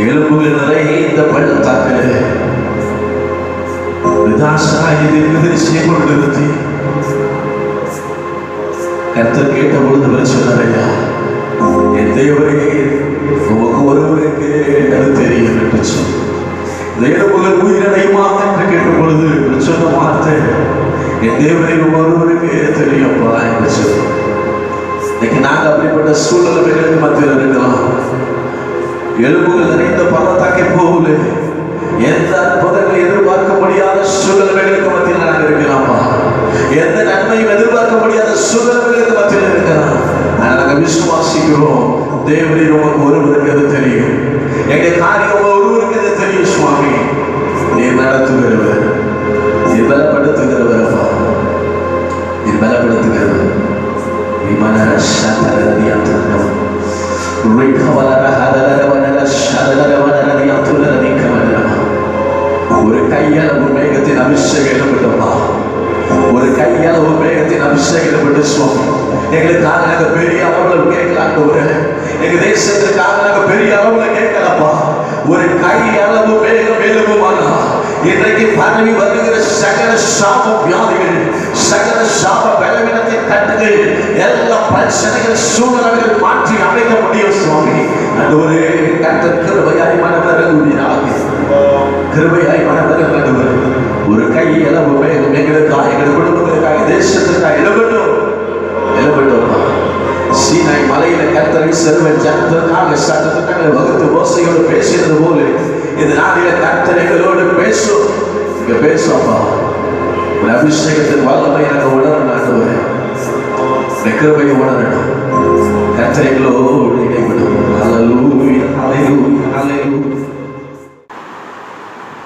எலும்புகள் நிறைந்த பள்ளத்தாக்கில் நிறுத்தி கர்த்தர் கேட்ட பொழுது அவர் சொன்னாரையா, என் தேவரே உமக்கு ஒருவருக்கு அது தெரியும் என்று சொன்ன எலும்புகள் உயிரடையுமா என்று கேட்ட பொழுது சொன்ன வார்த்தை, என் தேவரே ஒருவருக்கு தெரியும்ப்பா என்று சொன்ன. இன்னைக்கு நாங்கள் அப்படிப்பட்ட சூழ்நிலைகளுக்கு மத்தியில் இருக்கலாம். எலும்புகள் நிறைந்த பள்ளத்தாக்கை போகல, எந்த அற்புதங்களை எதிர்பார்க்க முடியாத சூழ்நிலைகளுக்கு மத்தியில் நாங்கள் இருக்கலாமா? எந்த நன்மையும் எதிர்பார்க்க முடியாத சூழ்நிலைகளுக்கு மத்தியில் இருக்கலாம். நாங்கள் விசுவாசிக்கிறோம், தேவரே உமக்கு ஒருவருக்கு அது தெரியும், எங்க காரியம் ஒருவருக்கு அது தெரியும். சுவாமி, நீர் நடத்துகிறவர், நீர் பலப்படுத்துகிறவரப்பா, நீர் பலப்படுத்துகிறவர். விமான சந்தரதியாத்திரம் ஒரு கையளவு மேகத்தின் அபிஷேகப்பட்டப்பா, ஒரு கையளவு மேகத்தின் அபிஷேகப்பட்டு சுவாமி, எங்களுக்காக நாங்க பெரிய அளவுல கேட்கலாம். எங்க தேசத்துக்காக நாங்க பெரிய அளவுல கேட்கலப்பா. ஒரு கை அளவு மேகம் மேலுமானா இன்றைக்கு பரவி வருகிற சகல சாப வியாதிகள், சகல சாப பலவீனத்தை கட்டுகள், எல்லா பிரச்சனைகள் சூழ்நிலைகள் மாற்றி அமைக்க முடியும் சுவாமி. அது ஒரு கர்த்தர் கிருபையாய் மனவரகுவீராக, கிருபையாய் மனவரகுவர். ஒரு கை அளவு மேகம் எங்களுக்காக, எங்கள் குடும்பங்களுக்காக, தேசத்திற்காக எழுபட்டும், எழுபட்டும். சீனாய் மலையில கர்த்தரை செல்வன் ஜனத்திற்காக சட்டத்திற்காக வகுத்து ஓசையோடு பேசினது போல இந்த நாளில கர்த்தர் எங்களோடு பேசும். இங்க பேசுவாப்பா, ஒரு அபிஷேகத்தின் வல்லமை நாங்கள் உணரணும், கிருபையை உணரணும். கர்த்தர் எங்களோடு இடைவிடும். ஹல்லேலூயா, ஹல்லேலூயா, ஹல்லேலூயா.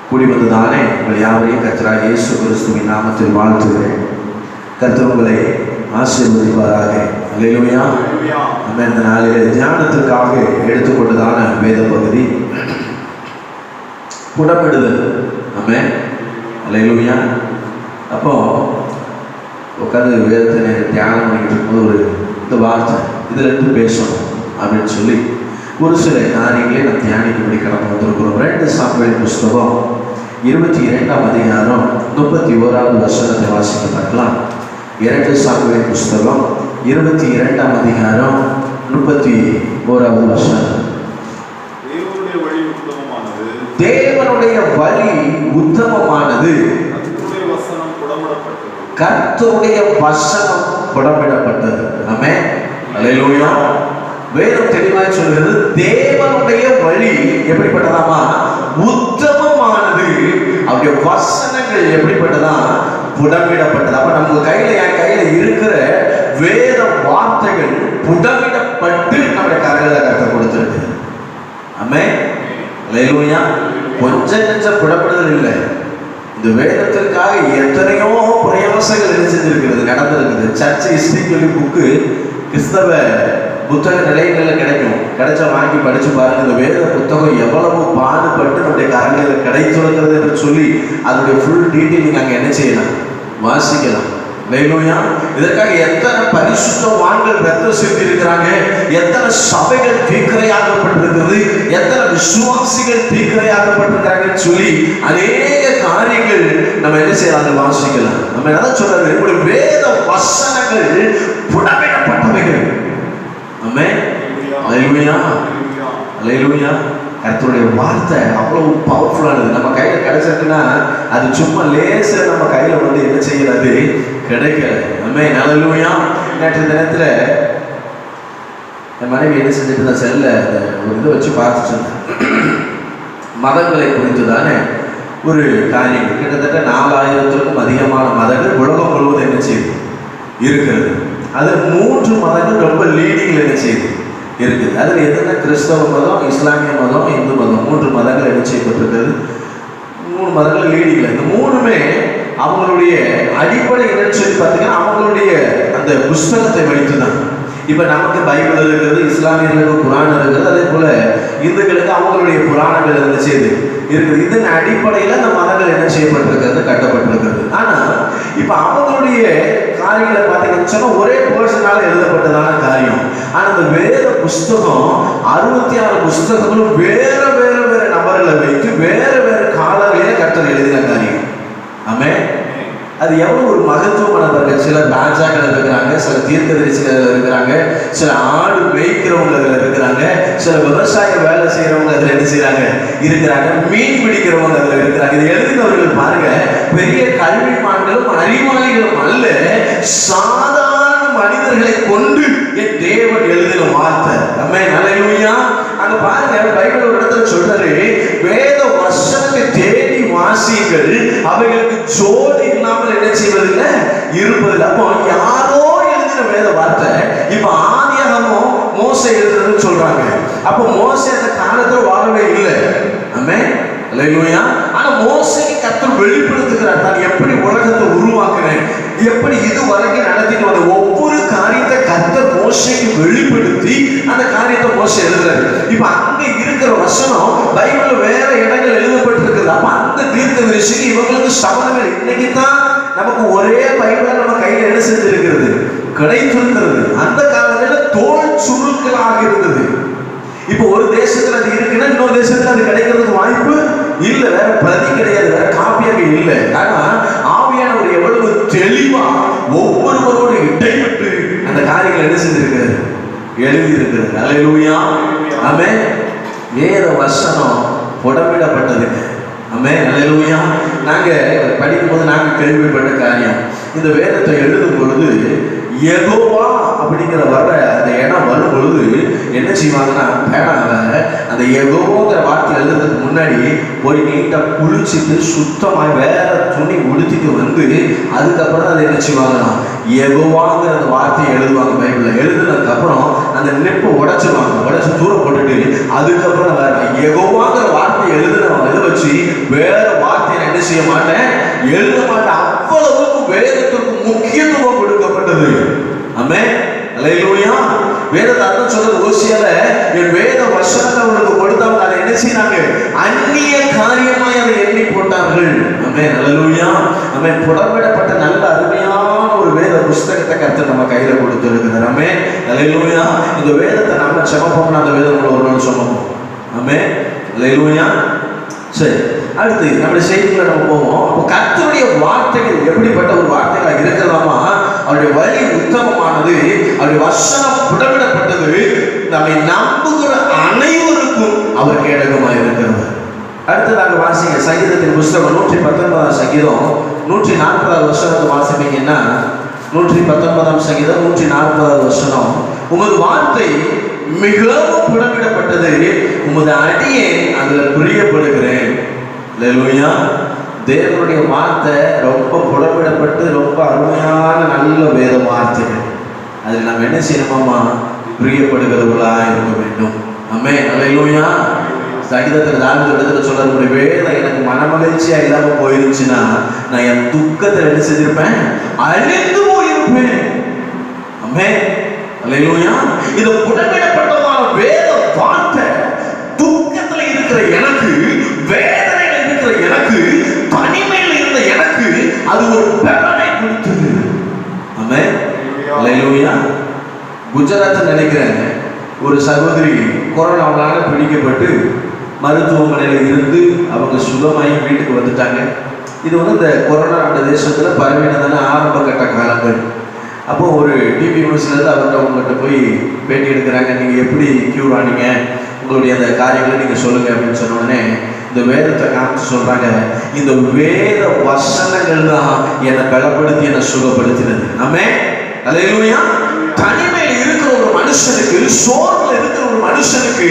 கூடி வந்ததானே உங்கள் யாவரையும் கர்த்தராகிய இயேசு கிறிஸ்துவின் நாமத்தில் வாழ்த்துகிறேன். கர்த்தர் உங்களை ஆசீர்வதிப்பாராக. அல்லேலூயா. நம்ம இந்த நாளிலே தியானத்திற்காக எடுத்துக்கொண்டதான வேத பகுதி புடமிடுதல். ஆமென். அல்லேலூயா. அப்போ உட்காந்து வேதத்தை தியானம் பண்ணிட்டு இருக்கும்போது ஒரு இந்த வார்த்தை இதுல இருந்து பேசணும் அப்படின்னு சொல்லி ஒரு சில காரியங்களே நம்ம தியானிக்கும்படி கடந்து வந்திருக்கிறோம். 2 சாமுவேல் புஸ்தகம் 22ஆம் அதிகாரம் 31வது வசனத்தை வாசிக்க பார்க்கலாம். 2 சாமுவேல் புஸ்தகம் 22ஆம் அதிகாரம் 31வது வசனம். தேவனுடைய வழி உத்தமமானது, கர்த்தருடைய வசனம் புடமிடப்பட்டது. ஆமென். அல்லேலூயா. வேதம் தெளிவாய் சொல்கிறது, தேவனுடைய வழி எப்படிப்பட்டதாமா? உத்தமமானது. அவருடைய வசனங்கள் எப்படிப்பட்டதா? புடமிடப்பட்டது. அப்ப நம்ம கையில, என் கையில இருக்கிற வேத வார்த்தைகள் புடமிடப்பட்டு நம்முடைய கரையில கற்றுக் கொடுத்திருக்கு. ஆமென். அல்லேலூயா. கொஞ்சம் நெஞ்சம் புடப்படுதல் இல்லை. இந்த வேதத்திற்காக எத்தனையோ பிரயாசங்கள் செஞ்சிருக்கிறது, நடந்திருக்குது. சர்ச்சை ஹிஸ்டரி புக்கு கிறிஸ்தவ புத்தக நிலையங்களில் கிடைக்கும். கிடைச்சா வாங்கி படிச்சு பாருங்க. இந்த வேத புத்தகம் எவ்வளவு பாடுபட்டு நம்முடைய கரங்களில் கிடைத்துள்ளது என்று சொல்லி அதனுடைய ஃபுல் டீட்டெயில் அங்கே என்ன செய்யலாம்? வாசிக்கலாம். அல்லேலூயா. இதற்காக எத்தனை பரிசுத்தவான்கள் ரத்தம் சிந்தி இருக்கிறாங்க, எத்தனை சபைகள் தீக்கிரையாக்கப்பட்டிருக்கிறது, எத்தனை விசுவாசிகள் தீக்கிரையாக்கப்பட்டிருக்கிறாங்கன்னு சொல்லி அநேக காரியங்கள் நம்ம என்ன செய்யலாம்? வாசிக்கலாம். நம்ம என்ன சொல்றது? நம்முடைய வேத வசனங்கள் புடமிடப்பட்டவைகள். ஆமென். அல்லேலூயா, அல்லேலூயா. கர்த்தருடைய வார்த்தை அவ்வளவு பவர்ஃபுல்லானது. நம்ம கையில கிடைச்சிருக்குன்னா அது சும்மா லேசா நம்ம கையில வந்து என்ன செய்யறது? கிடைக்காது. ஆமென். அல்லேலூயா. நேற்று தினத்துல என் மனைவி என்ன செஞ்சுட்டு தான் செல்ல ஒரு இதை வச்சு பார்த்துட்டு இருந்தேன். மதங்களை குறித்து தானே ஒரு காரியம். கிட்டத்தட்ட 4000க்கும் அதிகமான மதங்கள் உலகம் முழுவதும் என்ன செய்யுது? இருக்கிறது. அது 3 மதங்கள் ரொம்ப லீடிங்ல என்ன செய்யுது? இருக்குது. அதில் எதுனா கிறிஸ்தவ மதம், இஸ்லாமிய மதம், இந்து மதம், 3 மதங்கள் என்ன செய்யப்பட்டிருக்கிறது? 3 மதங்கள் லீடிங்ல. இந்த 3மே அவங்களுடைய அடிப்படை என்னன்னு சொல்லி பார்த்தீங்கன்னா அவங்களுடைய அந்த புஸ்தகத்தை வைத்து தான். இப்போ நமக்கு பைபிள் இருக்கிறது, இஸ்லாமியர்களுக்கு குரான் இருக்கிறது, அதே போல இந்துக்களுக்கு அவங்களுடைய புராணங்கள் என்ன செய்யுது? இருக்குது. இதன் அடிப்படையில் அந்த மதங்கள் என்ன செய்யப்பட்டிருக்கிறது? கட்டப்பட்டிருக்கிறது. ஆனால் இப்ப அவங்களுடைய காரியங்களை பார்த்தீங்கன்னு சொன்னா ஒரே பர்சனால எழுதப்பட்டதான காரியம். ஆனா அந்த வேத புஸ்தகம் 66 புஸ்தகங்களும் வேற வேற வேற நபர்களை வைத்து வேற வேற காலங்களிலே கர்த்தர் எழுதின காரியம். ஆமென். அது எவ்வளவு ஒரு மகத்துவமானவர்கள். சிலர் ராஜாக்கள் இருக்கிறாங்க, சில தீர்க்கதரிசிகள் இருக்கிறாங்க, சில ஆடு மேய்க்கிறவங்க அதுல இருக்கிறாங்க, சில விவசாய வேலை செய்யறவங்க அதுல என்ன செய்யறாங்க இருக்கிறாங்க, மீன் பிடிக்கிறவங்க அதுல இருக்கிறாங்க. இதை எழுதினவர்கள் பாருங்க, பெரிய கல்விமான்களும் அறிவாளிகளும் அல்ல, சாதாரண மனிதர்களை கொண்டு என் தேவன் எழுதின வார்த்தை. ஆமென். அல்லேலூயா. அங்க பாருங்க, பைபிள் ஒரு இடத்துல சொல்றாரு, வேத வசனத்தை தேடி வாசியுங்கள், அவைகளுக்கு ஜோடி இல்லாமல் என்ன செய்வதில்லை, இருப்பதில்லை. அப்போ யாரோ எழுதின வேத வார்த்தை இப்ப ஆதியாகமம் மோசே எழுதுறதுன்னு சொல்றாங்க. அப்போ மோசே அந்த காலத்துல வாழவே இல்லை. ஆமென். அல்லேலூயா. ஆனா மோசேக்கு கர்த்தர் வெளிப்படுத்துகிறார், தான் எப்படி உலகத்தை உருவாக்குறேன், எப்படி இது வரைக்கும் நடத்திட்டு வந்த ஒவ்வொரு காரியத்தை கர்த்தர் மோசேக்கு வெளிப்படுத்தி அந்த காரியத்தை மோசே எழுதுறாரு. இப்ப அங்க இருக்கிற வசனம் பைபிள்ல வேற இடங்கள் எழுதப்பட்டிருக்கிறது. அப்ப அந்த தீர்க்கதரிசிக்கு இவங்களுக்கு சம்பந்தமே இல்லை. இன்னைக்கு தான் நமக்கு ஒரே பைபிளை நம்ம கையில என்ன செஞ்சிருக்கிறது, கிடைத்திருக்கிறது. அந்த காலத்துல தோல் சுருக்கலாக இருந்தது. இப்போ ஒரு தேசத்துல அது இருக்குன்னா இன்னொரு தேசத்துல அது கிடைக்கிறதுக்கு வாய்ப்பு இல்லை. வேற பிரதி கிடையாது, வேற காப்பியாக இல்லை. ஆனா ஆவியானவர் எவ்வளவு தெளிவா ஒவ்வொருவரோடு இடைப்பட்டு அந்த காரியங்கள் என்ன செஞ்சிருக்கிறது, எழுதி இருக்கிறது. அல்லேலூயா. ஆமென். வேத வசனம் புடமிடப்பட்டது. ஆமென். அல்லேலூயா. நாங்க படிக்கும் போது நாங்க கேள்விப்பட்ட காரியம், இந்த வேதத்தை எழுதும் பொழுது யெகோவா அப்படிங்கிற வர அந்த இடம் வரும் பொழுது என்ன செய்வாங்கன்னா, பேனாவை அந்த யெகோவாங்கிற வார்த்தை எழுதுறதுக்கு முன்னாடி போய் நீட்டா குளிச்சுட்டு சுத்தமாக வேற துணி உடுத்திட்டு வந்து அதுக்கப்புறம் அதை என்ன செய்வாங்கன்னா யெகோவாங்கிற அந்த வார்த்தையை எழுதுவாங்க. பைபிள்ல எழுதுனதுக்கு அப்புறம் அந்த நெப்பை உடைச்சிருவாங்க, உடைச்சு தூரம் போட்டுட்டு அதுக்கப்புறம் வேற யெகோவாங்கிற வார்த்தையை எழுதுனவங்க இதை வச்சு வேற வார்த்தையை என்ன செய்ய மாட்டேன், எழுத மாட்டேன். அவ்வளவுக்கு வேதத்திற்கு முக்கியத்துவம் கொடுக்கப்பட்டது. ஆமென். அல்லேலூயா. வேதத்தை அர்த்தம் சொல்றது ஓசியால, என் வேத வசனத்தை அவங்களுக்கு கொடுத்தாங்க, அதை என்ன செய்யறாங்க, அந்நிய காரியமாய் அதை எண்ணி போட்டார்கள். ஆமென். அல்லேலூயா. ஆமென். புடமிடப்பட்ட நல்ல அருமையான ஒரு வேத புஸ்தகத்தை கர்த்தர் நம்ம கையில கொடுத்திருக்கிறார். ஆமென். அல்லேலூயா. இந்த வேதத்தை நம்ம சுமப்போம்னா அந்த வேதங்களை ஒரு நாள் சுமப்போம். ஆமென். அல்லேலூயா. சரி, அடுத்து நம்முடைய செய்திகளை நம்ம போவோம். அப்போ கர்த்தருடைய வார்த்தைகள் எப்படிப்பட்ட ஒரு வார்த்தைகளாக இருக்கிறதாமா, அவருடைய வழி உத்தமமானது, அவருடைய வசனம் புடமிடப்பட்டது, நம்மை நம்புகிற அனைவருக்கும் அவர் கேடகமாக இருக்கிறது. அடுத்து நாங்கள் வாசிங்க சங்கீதத்தின் புஸ்தகம் 119 சங்கீதம் 140 வசனத்தை வாசிப்பீங்கன்னா, 119 சங்கீதம் 140 வசனம், உமது வார்த்தை மிகவும் புடமிடப்பட்டது, உமது அடியே அதில் பிரியப்படுகிறேன். அல்லேலூயா. தேவனுடைய வார்த்தை ரொம்ப புடமிடப்பட்டு ரொம்ப அருமையான நல்ல வேத வார்த்தைகள். அதில் நம்ம என்ன செய்யணுமாமா, பிரியப்படுகிறவர்களா இருக்க வேண்டும். ஆமென். அல்லேலூயா. சங்கீதத்தில் தாவீது இடத்துல சொல்லக்கூடிய வேதம் எனக்கு மனமகிழ்ச்சியா இல்லாம போயிருந்துச்சுன்னா நான் என் துக்கத்தில் என்ன செஞ்சிருப்பேன், அழிந்து போயிருப்பேன். ஆமென். அல்லேலூயா. இது புடமிடப்பட்டதான வேத வார்த்தை துக்கத்துல இருக்கிற எனக்கு, வேதனையில இருக்கிற எனக்கு, தனிமையில இருந்த எனக்கு அது ஒரு பலனை கொடுத்தது. ஆமென். அல்லேலூயா. குஜராத் நினைக்கிறேன், ஒரு சகோதரி கொரோனாவால பிடிக்கப்பட்டு மருத்துவமனையில் இருந்து அவங்க சுகமாகி வீட்டுக்கு வந்துட்டாங்க. இது இந்த கொரோனா அந்த தேசத்தில் பரவினதான ஆரம்ப கட்ட காலங்கள். அப்போ ஒரு டிவி நியூஸ்லேருந்து அவங்ககிட்ட போய் பேட்டி எடுக்கிறாங்க, நீங்கள் எப்படி க்யூர் ஆனீங்க, உங்களுடைய அந்த காரியங்களை நீங்கள் சொல்லுங்கள் அப்படின்னு சொன்ன உடனே இந்த வேதத்தை காமிச்சு சொல்கிறாங்க, இந்த வேத வசனங்கள் தான் என்னை பலப்படுத்தி என்னை சுகப்படுத்தினது. ஆமென். அல்லேலூயா. தனிமையில் இருக்கிற ஒரு மனுஷனுக்கு, சோர்வுல இருக்கிற ஒரு மனுஷனுக்கு,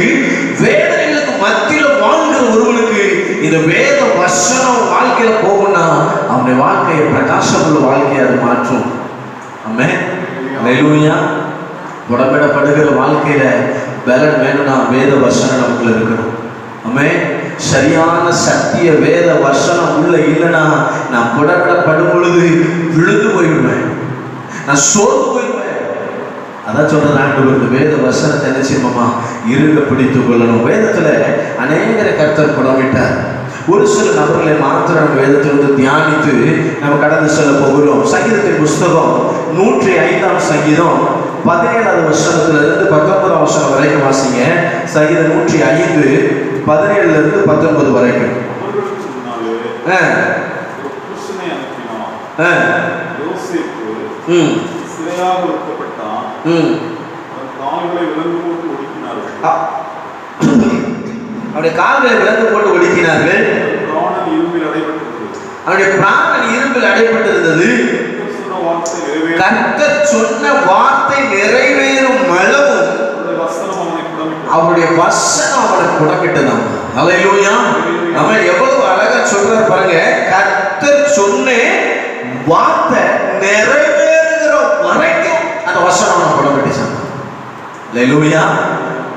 வேதனைகளுக்கு மத்தியில் வாழ்கிற ஒருவனுக்கு இந்த வேத வசனம் வாழ்க்கையில போகும்னா அவனுடைய வாழ்க்கையை பிரகாசமுள்ள வாழ்க்கையை அது மாற்றும். ஆமென். அல்லேலூயா. புடமிடப்படுகிற வாழ்க்கையில பலன் வேணும்னா வேத வசனம் நமக்குள்ள இருக்கணும். ஆமென். சரியான சத்திய வேத வசனம் உள்ள இல்லைன்னா நான் புடமிடப்படும் பொழுது விழுந்து போயிடுவேன், நான் சோர்ந்து போயிடுவேன். அதான் சொல்றது ஆண்டவர், இந்த வேத வசனத்தை என்ன செய்யணுமா, இருக பிடித்துக் கொள்ளணும். வேதத்துல அநேகரை கர்த்தர் புடமிட்டார். ஒரு சில நபர்களை மாத்திரம் வேதத்திலிருந்து தியானித்து நம்ம கடந்து செல்ல போகிறோம். சங்கீதத்தின் புஸ்தகம் 105ஆம் சங்கீதம் 17வது வசனத்திலிருந்து 19ஆம் வசனம் வரைக்கும் வாசிங்க. சங்கீதம் 105 17லிருந்து 19 வரைக்கும். அவருடைய கால்களை விலங்கு போட்டு ஒடுக்கினார்கள். அவருடைய பிராணன் இரும்பில் அடைபட்டிருந்தது. கர்த்தர் சொன்ன வார்த்தை நிறைவேறும் அளவும் அவருடைய வசனம் அவனை புடமிட்டதாம். அல்லேலூயா. அவன் எவ்வளவு அழகா சொல்றார் பாருங்க. கர்த்தர் சொன்ன வார்த்தை நிறைவேறுகிற வரைக்கும் அந்த வசனம் அவனை புடமிட்டுச்சான். அல்லேலூயா.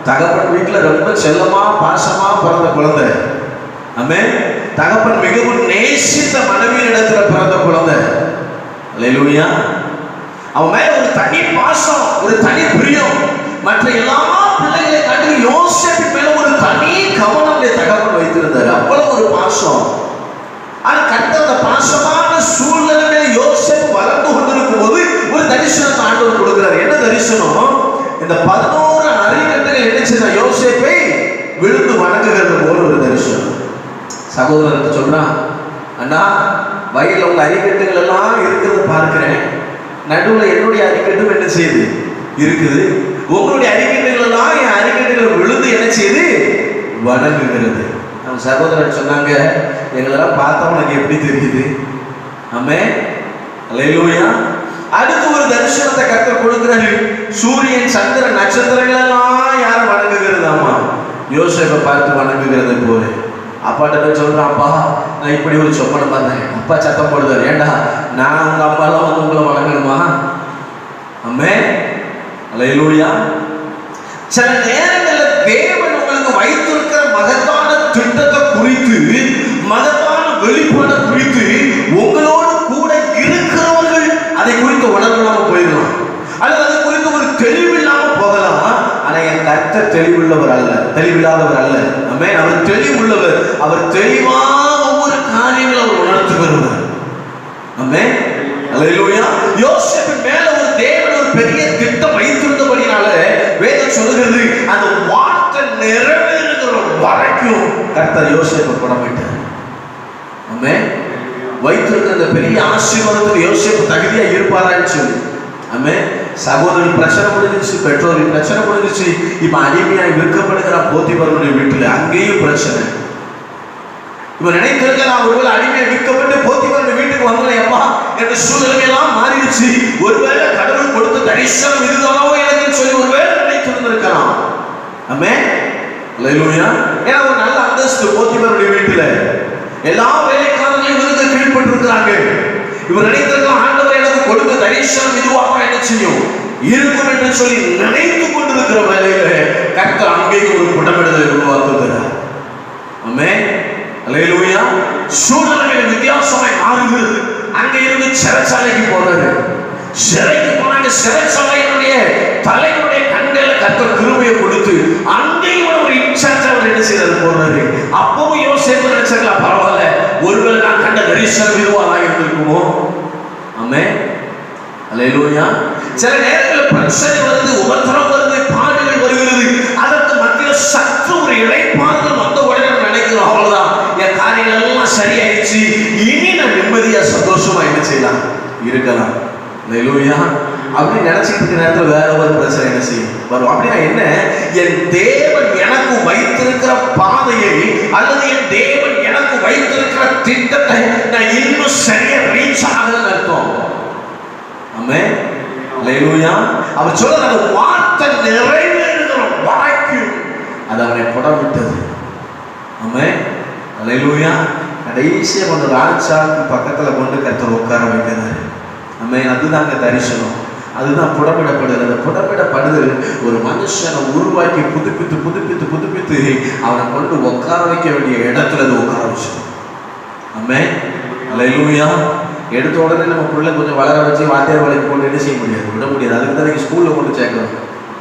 தகப்பன் வீட்டுல ரொம்ப செல்லமா பாசமா பிறந்த குழந்தை. ஆமென். தகப்பன் மிகவும் நேசித்த மனைவியின் இடத்துல பிறந்த குழந்தை. அல்லேலூயா. அவன் மேல ஒரு தனி பாசம், ஒரு தனி பிரியம். மற்ற எல்லா பிள்ளைகளை காட்டி யோசேப்பின் மேல ஒரு தனி கவனம் தகப்பன் வைத்திருந்தார். அவ்வளவு ஒரு பாசம். ஆனா கர்த்தர் அந்த பாசமான சூழ்நிலையில யோசேப்பு வளர்ந்து கொண்டிருக்கும் போது ஒரு தரிசனத்தை ஆண்டவர் கொடுக்கிறார். என்ன தரிசனம்? இந்த 11 அரிக்கட்டுகள் என்ன செய்த யோசேப்பை விழுந்து வணங்குகிறது போல ஒரு தரிசனம். சகோதரருக்கு சொல்றான், அண்ணா வயலில் உங்க அரிக்கட்டுகள் எல்லாம் இருக்கிறத பார்க்கிறேன். நடுவில் என்னுடைய அரிக்கட்டும் என்ன செய்யுது இருக்குது. உங்களுடைய அரிக்கட்டுகள் எல்லாம் என் அரிக்கட்டுகளை விழுந்து என்ன செய்யுது வணங்குகிறது. நம்ம சகோதரர் சொன்னாங்க, எங்களெல்லாம் பார்த்தா உனக்கு எப்படி தெரியுது? ஆமென். அல்லேலூயா. அடுத்து ஒரு தரிசனத்தை கர்த்தர் கொடுக்கிறாரு. சூரியன் சந்திரன் நட்சத்திரங்கள் எல்லாம் யாரை வணங்குகிறதாமா? யோசேப்பை பார்த்து வணங்குகிறது போல. அப்பாட்ட போய் சொல்றான், அப்பா நான் இப்படி ஒரு சொப்பனம் பார்த்தேன். அப்பா சத்தம் போடுதாரு, ஏண்டா நான் உங்க அப்பாலாம் வந்து உங்களை வணங்கணுமா? ஆமென். அல்லேலூயா. சில நேரங்களில் தேவன் உங்களுக்கு வைத்திருக்கிற மகத்தான திட்டத்தை குறித்து, மகத்தான வெளிப்பாடு குறித்து உங்களோடு கூட இருக்கிறவர்கள் அதை குறித்து உணர்வுலாம போயிடலாம், அல்லது அது குறித்து ஒரு தெளிவில்லாம போகலாம். ஆனா என் கர்த்தர் தெளிவுள்ளவர் அல்ல, தெளிவில்லாதவர் அல்ல. ஆமென். அவர் தெளிவுள்ளவர். அவர் தெளிவா ஒவ்வொரு காரியங்களும் அவர் உணர்த்துகிறவர். ஆமென். அல்லேலூயா. யோசேப்பின் மேல ஒரு தேவன் ஒரு பெரிய திட்டம் வைத்திருந்தபடினால வேதம் சொல்லுகிறது, அந்த வார்த்தை நிறைவேறுகிற வரைக்கும் கர்த்தர் யோசேப்பை புடமிட்டார். ஆமென். வைத்திருக்கிற அந்த பெரிய ஆசீர்வாதத்துக்கு யோசேப்பு தகுதியா இருப்பாரான்னு சொல்லி. ஆமென். சகோதரி பிரச்சனை முடிஞ்சிச்சு, பெற்றோரின் பிரச்சனை முடிஞ்சிச்சு. இப்ப அடிமையாய் விற்கப்படுகிற போத்திபருடைய வீட்டுல அங்கேயும் பிரச்சனை. இப்ப நினைத்திருக்கலாம், ஒருவேளை அடிமையை விற்கப்பட்டு போத்திபருடைய வீட்டுக்கு வந்தேன்ப்பா என்ற சூழ்நிலையெல்லாம் மாறிடுச்சு. ஒருவேளை கடவுள் கொடுத்த தரிசனம் இதுதானோ எனக்கு சொல்லி ஒருவேளை நினைத்திருந்திருக்கலாம். ஆமென். அல்லேலூயா. ஏன்னா ஒரு நல்ல அந்தஸ்து போத்திபருடைய வீட்டுல, எல்லா வேலைக்காரர்களும் இவருக்கு கீழ்பட்டிருக்கிறாங்க. இவர் நினைத்திருக்கலாம், ஆண்டவர் எனக்கு கொடுத்த தரிசனம் இதுவாக என்ன செய்யும் இருக்கும் என்று சொல்லி நினைத்து கொண்டிருக்கிற வேலையில கர்த்தர் அங்கேயும் ஒரு புடமிடுதலை உருவாக்குகிறார். ஆமென். அல்லேலூயா. சூழ்நிலைகள் வித்தியாசமாய் மாறுகிறது. அங்க இருந்து சிறைச்சாலைக்கு போறாரு. சிறைக்கு போனாங்க. சிறைச்சாலையினுடைய தலைவனுடைய கண்களை கர்த்தர் கிருபையை கொடுத்து அங்கேயும் ஒரு இன்சார்ஜ் அவர் என்ன செய்யறது போறாரு. அப்பவும் யோசேப்பு நினைச்சாங்களா, பரவாயில்ல ஒருவேளை நான் கண்ட தரிசனம் இதுவாக இருந்திருக்குமோ? ஆமென். அல்லேலூயா. சில நேரங்களில் பிரச்சனை வருது, உபத்திரம் வருது, பாடுகள் வருகிறது. அதற்கு மத்தியில் சற்று ஒரு இளைப்பாறுதல் வந்த உடனே நினைக்கிறோம், அவ்வளவுதான் என் காரியங்கள் எல்லாம் சரியாயிடுச்சு, இனி நான் நிம்மதியா சந்தோஷமா என்ன செய்யலாம் இருக்கலாம். அல்லேலூயா. அப்படி நினைச்சிட்டு இருக்கிற நேரத்தில் வேற ஒரு பிரச்சனை என்ன செய்யும் வரும். அப்படின்னா என்ன? என் தேவன் எனக்கு வைத்திருக்கிற பாதையை அல்லது என் தேவன் எனக்கு வைத்திருக்கிற திட்டத்தை நான் இன்னும் சரியா ரீச் ஆகலன்னு அர்த்தம். ஆமென். அல்லேலூயா. அவர் சொல்ற அந்த வார்த்தை நிறைவேறுகிற வரைக்கும் அது அவனை புடமிட்டது. ஆமென். அல்லேலூயா. கடைசியா கொண்டு ராஜாவுக்கு பக்கத்துல கொண்டு கர்த்தர் உட்கார வைக்கிறாரு. ஆமென். அதுதாங்க தரிசனம், அதுதான் புடமிடப்படுகிறது. புடமிடப்படுதல் ஒரு மனுஷனை உருவாக்கி புதுப்பித்து புதுப்பித்து புதுப்பித்து அவனை கொண்டு உட்கார வைக்க வேண்டிய இடத்துல அது உட்கார வச்சோம். ஆமென். அல்லேலூயா. எடுத்த உடனே நம்ம பிள்ளை கொஞ்சம் வளர வச்சு வாத்தியார் வேலைக்கு போட்டு என்ன செய்ய முடியாது, விட முடியாது. அதுக்கு தான் நீங்கள் ஸ்கூலில் கொண்டு சேர்க்கணும்.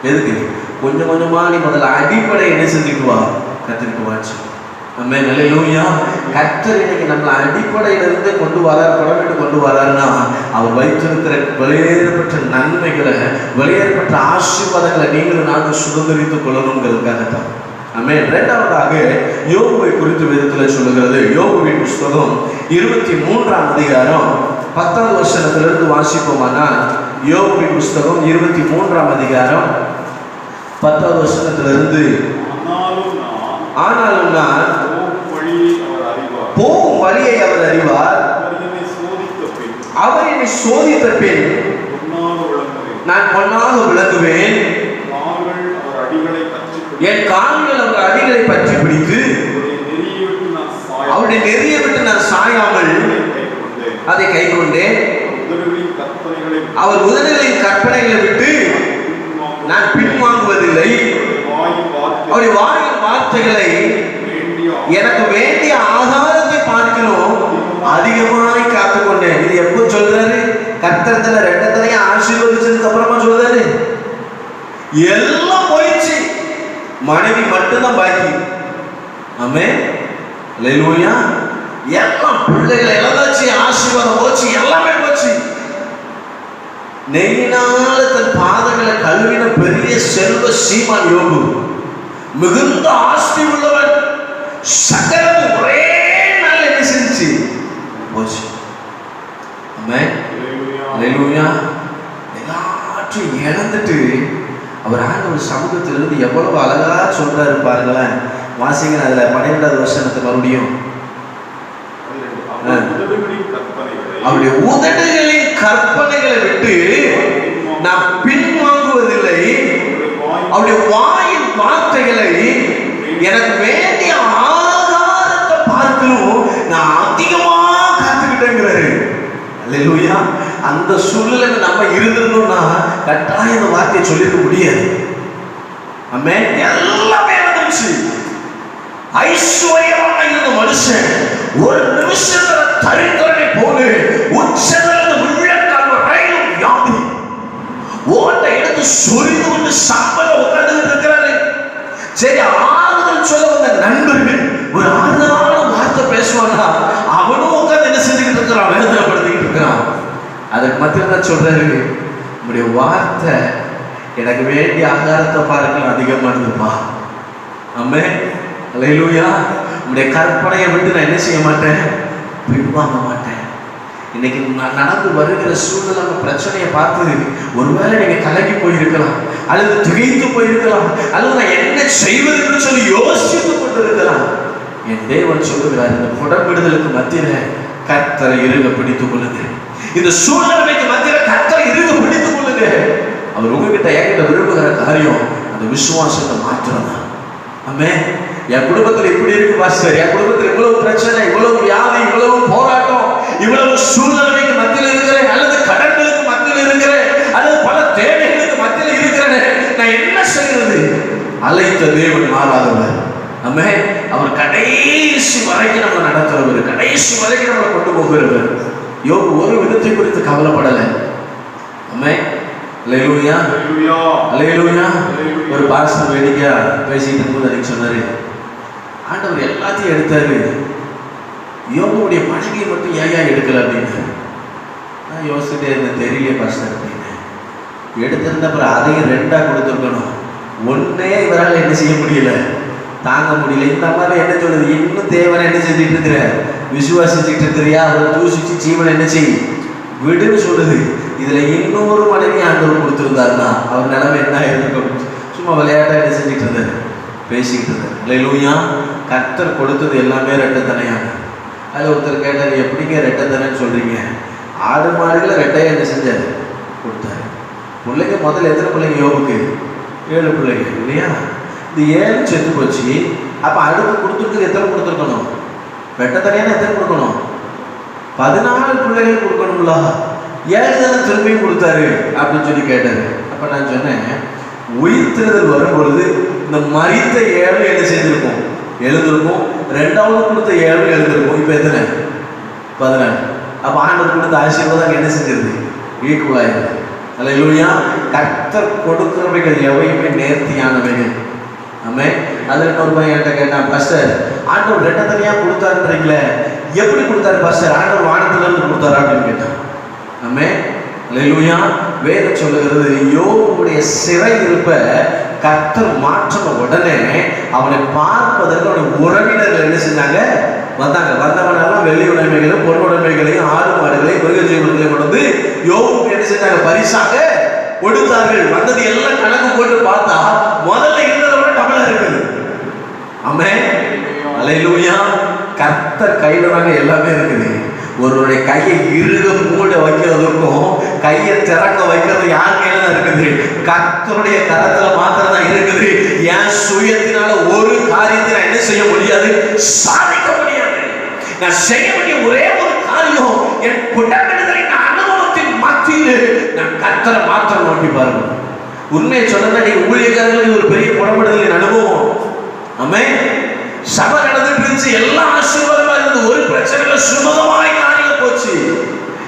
எதுக்கு? கொஞ்சம் கொஞ்சமாக நீ முதல்ல அடிப்படை என்ன செஞ்சுட்டு வா, கற்றுக்கிட்டு வாச்சு. ஆமென், அல்லேலூயா. கர்த்தர் இன்னைக்கு நம்மளை அடிப்படையிலிருந்து கொண்டு வரார், புடமிட்டு கொண்டு வராருன்னா அவர் வைத்திருக்கிற வெளியேறப்பட்ட நன்மைகளை, வெளியேறப்பட்ட ஆசீர்வாதங்களை நீங்களும் நானும் சுதந்திரித்துக் கொள்ளணுங்கிறதுக்காகத்தான். ஆமென். இரண்டாவதாக யோபுவை குறித்து வேதத்தில் சொல்லுகிறது. யோபுவின் புஸ்தகம் 23ஆம் அதிகாரம் 10வது வசனத்திலிருந்து வாசிப்போமானால், யோபுவின் புஸ்தகம் 23ஆம் அதிகாரம் 10வது வசனத்திலிருந்து, ஆனாலும் நான் போகும் வழியை அவர் அறிவார், அவர் என்னை சோதித்த பின் நான் பொன்னாக விளங்குவேன், என் கால்கள் அவர் அடிகளை பற்றி பிடித்து அவருடைய நெறியை விட்டு நான் சாயாமல் அதை கை கொண்டேன், அவர் உதடுகளின் கற்பனைகளை விட்டு நான் பின்வாங்குவதில்லை, அவருடைய வாயின் வார்த்தைகளை எனக்கு வேண்டிய ஆதாரத்தை பார்க்கணும் அதிகமாய் காத்துக்கொண்டேன். இது எப்போ சொல்றாரு? கர்த்தரத்துல ரெண்டத்தனையும் ஆசீர்வதிச்சதுக்கு அப்புறமா சொல்றாரு. எல்லாம் போயிடுச்சு, மனைவி மட்டும்தான் பாக்கி. ஆமென், அல்லேலூயா. எல்லாம் பிள்ளைகளை இழந்தாச்சு, ஆசீர்வாதம் போச்சு, எல்லாமே போச்சு. நெய்யினால தன் பாதங்களை கழுவின பெரிய செல்வ சீமான் யோபு, மிகுந்த ஆஸ்தி உள்ளவன், சகலம் ஒரே நாள் என்ன செஞ்சு போச்சு. ஆமென், அல்லேலூயா. எல்லாத்தையும் இழந்துட்டு அவர் ஆண்டவர் சமூகத்திலிருந்து எவ்வளவு அழகா சொல்றாரு பாருங்களேன். வாசிங்க அதுல 12வது வசனத்தை மறுபடியும். அவருடைய உதடுகளின் கற்பனைகளை விட்டு நான் பின்வாங்குவதில்லை, அவருடைய வாயின் வார்த்தைகளை எனக்கு வேண்டிய ஆதாரத்தை பார்க்கணும் நான் அதிகமா காத்துக்கிட்டேங்கிறாரு. அல்லேலூயா. அந்த சூழ்நிலை நம்ம இருந்திருந்தோம்னா கட்டாயம் இந்த வார்த்தையை சொல்லிருக்க முடியாது. ஆமென். எல்லாமே இருந்துச்சு. ஐஸ்வர்யமாக இருந்த மனுஷன் ஒரு நிமிஷத்துல தரித்திரனை போல உச்சத்திலிருந்து உள்ளக்கால் வரையிலும் வியாதி ஓட்டை எடுத்து சொரிந்து கொண்டு சம்பள உட்கார்ந்து இருக்கிறாரு. சரி, ஆறுதல் சொல்ல வந்த நண்பர்கள் ஒரு ஆறுதலான வார்த்தை பேசுவானா, அவனும் உட்கார்ந்து என்ன செஞ்சுக்கிட்டு இருக்கிறான், வேதனைப்படுத்திக்கிட்டு இருக்கிறான். அதுக்கு மத்தியில் தான் சொல்றாரு, உங்களுடைய வார்த்தை எனக்கு வேண்டிய ஆகாரத்தை பார்க்கலாம் அதிகமா இருந்துப்பா. ஆமென், அல்லேலூயா. உங்களுடைய கற்பனையை விட்டு நான் என்ன செய்ய மாட்டேன், பின்வாங்க மாட்டேன். இன்னைக்கு நான் நடந்து வருகிற சூழ்நிலை பிரச்சனையை பார்த்து ஒருவேளை நீங்க கலங்கி போயிருக்கலாம், அல்லது திகைத்து போயிருக்கலாம், அல்லது நான் என்ன செய்வதுன்னு சொல்லி யோசித்து கொண்டு இருக்கலாம். என் தேவன் சொல்லுகிறார், இந்த புடமிடுதலுக்கு மத்தியில கர்த்தரை இறுக பிடித்துக் கொள்ளுங்க. இந்த சூழ்நிலைக்கு மத்தியில கர்த்தரை இறுக பிடித்துக் கொள்ளுங்க. அவர் உங்ககிட்ட என்கிட்ட விரும்புகிற காரியம் அந்த விசுவாசத்தை மாற்றம் தான். ஆமென். என் குடும்பத்தில் இப்படி இருக்கு பாஸ்டர், என் குடும்பத்தில் இவ்வளவு பிரச்சனை, இவ்வளவு வியாதி, இவ்வளவு போராட்டம், இவ்வளவு சூழ்நிலைக்கு மத்தியில் இருக்கிறேன், அல்லது கடன்களுக்கு மத்தியில் இருக்கிறேன், அல்லது பல தேவைகளுக்கு மத்தியில் இருக்கிறேன், நான் என்ன செய்யறது? அழைத்த தேவன் மாறாதவர். ஆமென். அவர் கடைசி வரைக்கும் நம்ம நடத்துறவர், கடைசி வரைக்கும் நம்மளை கொண்டு போகிறவர். யோபு ஒரு விதத்தை குறித்து கவலைப்படலை. ஆமென், அல்லேலூயா, அல்லேலூயா. ஒரு பாஸ்டர் வேடிக்கையா பேசிட்டு இருக்கும்போது அன்னைக்கு சொன்னாரு, ஆண்டவர் எல்லாத்தையும் எடுத்தாரு, யோபுடைய மனைவியை மட்டும் ஏன் எடுக்கல அப்படின்னு. நான் யோசிச்சுட்டே இருந்தேன், தெரியல பாஸ்டர் அப்படின்னு. எடுத்திருந்த அப்புறம் அதையும் 2ஆ கொடுத்துருக்கணும். ஒன்னே இவரால் என்ன செய்ய முடியல, தாங்க முடியல. இந்த மாதிரி என்ன சொல்லுது, இன்னும் தேவனை என்ன செஞ்சுட்டு இருக்கிற, விசுவாசிச்சுட்டு இருக்கிறியா, அவரை தூசிச்சு ஜீவனை என்ன செய் விடுன்னு சொல்லுது. இதுல இன்னொரு மனைவி ஆண்டவர் கொடுத்துருந்தாருன்னா அவர் நிலைமை என்ன இருக்கும்? சும்மா விளையாட்டா என்ன செஞ்சுட்டு இருந்தாரு, பேசிக்கிட்டு இருந்தார். அல்லேலூயா. கர்த்தர் கொடுத்தது எல்லாமே ரெட்டத்தனையாக. அது ஒருத்தர் கேட்டார், எப்படிங்க ரெட்டத்தனைன்னு சொல்றீங்க? ஆடு மாடுகளை ரெட்டையா என்ன செஞ்சாரு, கொடுத்தாரு. பிள்ளைங்க முதல்ல எத்தனை பிள்ளைங்க யோபுக்கு? 7 பிள்ளைங்க இல்லையா? இந்த 7 செத்து போச்சு. அப்ப அடுத்து கொடுத்துருக்கு எத்தனை கொடுத்துருக்கணும்? ரெட்டத்தனையான எத்தனை கொடுக்கணும்? 14 பிள்ளைகள் கொடுக்கணும்ல. 7 தானே திரும்பியும் கொடுத்தாரு அப்படின்னு சொல்லி கேட்டாரு. அப்ப நான் சொன்னேன், உயிர்த்தெழுதல் வரும்பொழுது இந்த மரித்த 7 என்ன செஞ்சிருக்கும், எழுந்திருக்கும். 2வது கொடுத்த 7 எழுந்திருக்கும். இப்ப எத்தனை? 14. அப்ப ஆண்டவர் கொடுத்த ஆசீர்வாதம் என்ன செஞ்சிருது, ஈக்குவலாயிருது. அல்லேலூயா. கர்த்தர் கொடுக்கிறவைகள் எவையுமே நேர்த்தியானவைகள். ஆமென். அதில் இன்னொரு பையன் என்கிட்ட கேட்டான், பாஸ்டர் ஆண்டவர் ரெட்டை தனியா கொடுத்தாருன்றீங்களே, எப்படி கொடுத்தாரு பாஸ்டர்? ஆண்டவர் வானத்துல இருந்து கொடுத்தாரா அப்படின்னு கேட்டான். ஆமே அல்லேலூயா. வேதம் சொல்லுகிறது, யோபுடைய சிறை இருப்ப கர்த்தர் மாற்றின உடனே அவனை பார்ப்பதற்கு அவனுடைய உறவினர்கள் என்ன செஞ்சாங்க? வந்தாங்க. வந்தவனெல்லாம் வெள்ளி உடைமைகளையும் பொன் உடைமைகளையும் ஆடு மாடுகளையும் மிருக ஜீவன்களையும் கொண்டு வந்து யோபுக்கு என்ன செஞ்சாங்க? பரிசாக கொடுத்தார்கள். வந்தது எல்லாம் கணக்கு போட்டு பார்த்தா முதல்ல இருந்ததை விட டபுளா இருக்குது. ஆமென் அல்லேலூயா. கர்த்தர் கையில தாங்க எல்லாமே இருக்குது. ஒருவருடைய கையை இறுக மூட வைக்கிறதுக்கும் கையை திறக்க வைக்கிறது யார் கையில தான் இருக்குது? கர்த்தருடைய கரத்துல மாத்திரம் தான் இருக்குது. என் சுயத்தினால ஒரு காரியத்தை நான் என்ன செய்ய முடியாது, சாதிக்க முடியாது. நான் செய்ய வேண்டிய ஒரே ஒரு காரியம், என் புடமிடுதலின் அனுபவத்தின் மத்தியில் நான் கர்த்தரை மாத்திரம் நோக்கி பாருங்க. உண்மையை சொன்னா நீங்க ஊழியக்காரர்களுக்கு ஒரு பெரிய புடமிடுதலின் அனுபவம். ஆமென். சபை நடந்துட்டு இருந்துச்சு, எல்லாம் ஆசீர்வாதமா இருந்தது, ஒரு பிரச்சனையில சுமூகமாய் காரியம் போச்சு.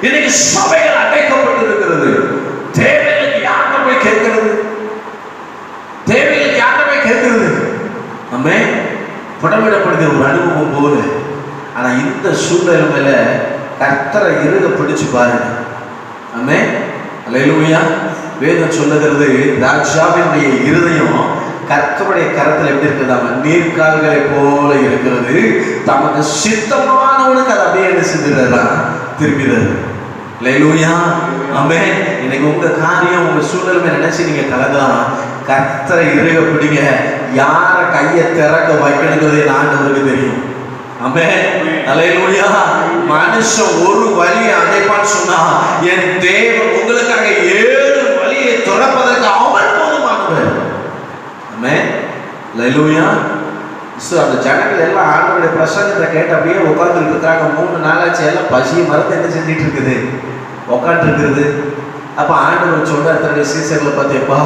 இன்னைக்கு சபைகள் அடைக்கப்பட்டு இருக்கிறது. தேவைகளுக்கு யார்கிட்ட போய் கேட்கிறது? தேவைகளுக்கு யார்கிட்ட போய் கேட்கிறது? ஆமென். புடமிடப்படுகிற ஒரு அனுபவம் போல. ஆனா இந்த சூழ்நிலை மேல கர்த்தரை இறுக பிடிச்சு பாருங்க. ஆமென் அல்லேலூயா. வேதம் சொல்லுகிறது, ராஜாவினுடைய இருதயம் கர்த்தருடைய கரத்தில் எப்படி இருக்குதாம? நீர்க்கால்களை போல இருக்கிறது. தமக்கு சித்தமானவனுக்கு அது அப்படியே என்ன செஞ்சிடறா? திரும்பிடுறது. அல்லேலூயா. ஆமென். இன்னைக்கு உங்க காரியம் உங்க சூழ்நிலை நினைச்சு நீங்க கலங்கலாம். கர்த்தரை இறுக பிடிங்க. யார கையை திறக்க வைக்கணுங்கிறது ஆண்டவருக்கு தெரியும். ஆமென் அல்லேலூயா. மனுஷன் ஒரு வழியை அடைப்பான்னு சொன்னா, என் தேவன் உங்களுக்காக 7 வழியை திறப்பதற்கு அவர் போதுமானவர். ஆமென் அல்லேலூயா. அந்த ஜனங்கள் எல்லாம் ஆண்டவருடைய பிரசங்கத்தை கேட்டு அப்படியே உட்கார்ந்துட்டு இருக்காங்க. 3 நாளாச்சு எல்லாம் பசி மறந்து என்ன செஞ்சிட்டு இருக்குது? உட்காந்து இருக்கிறது. அப்ப ஆண்டவர் சொல்றாரு தன்னுடைய சீசர்களை பார்த்தேப்பா,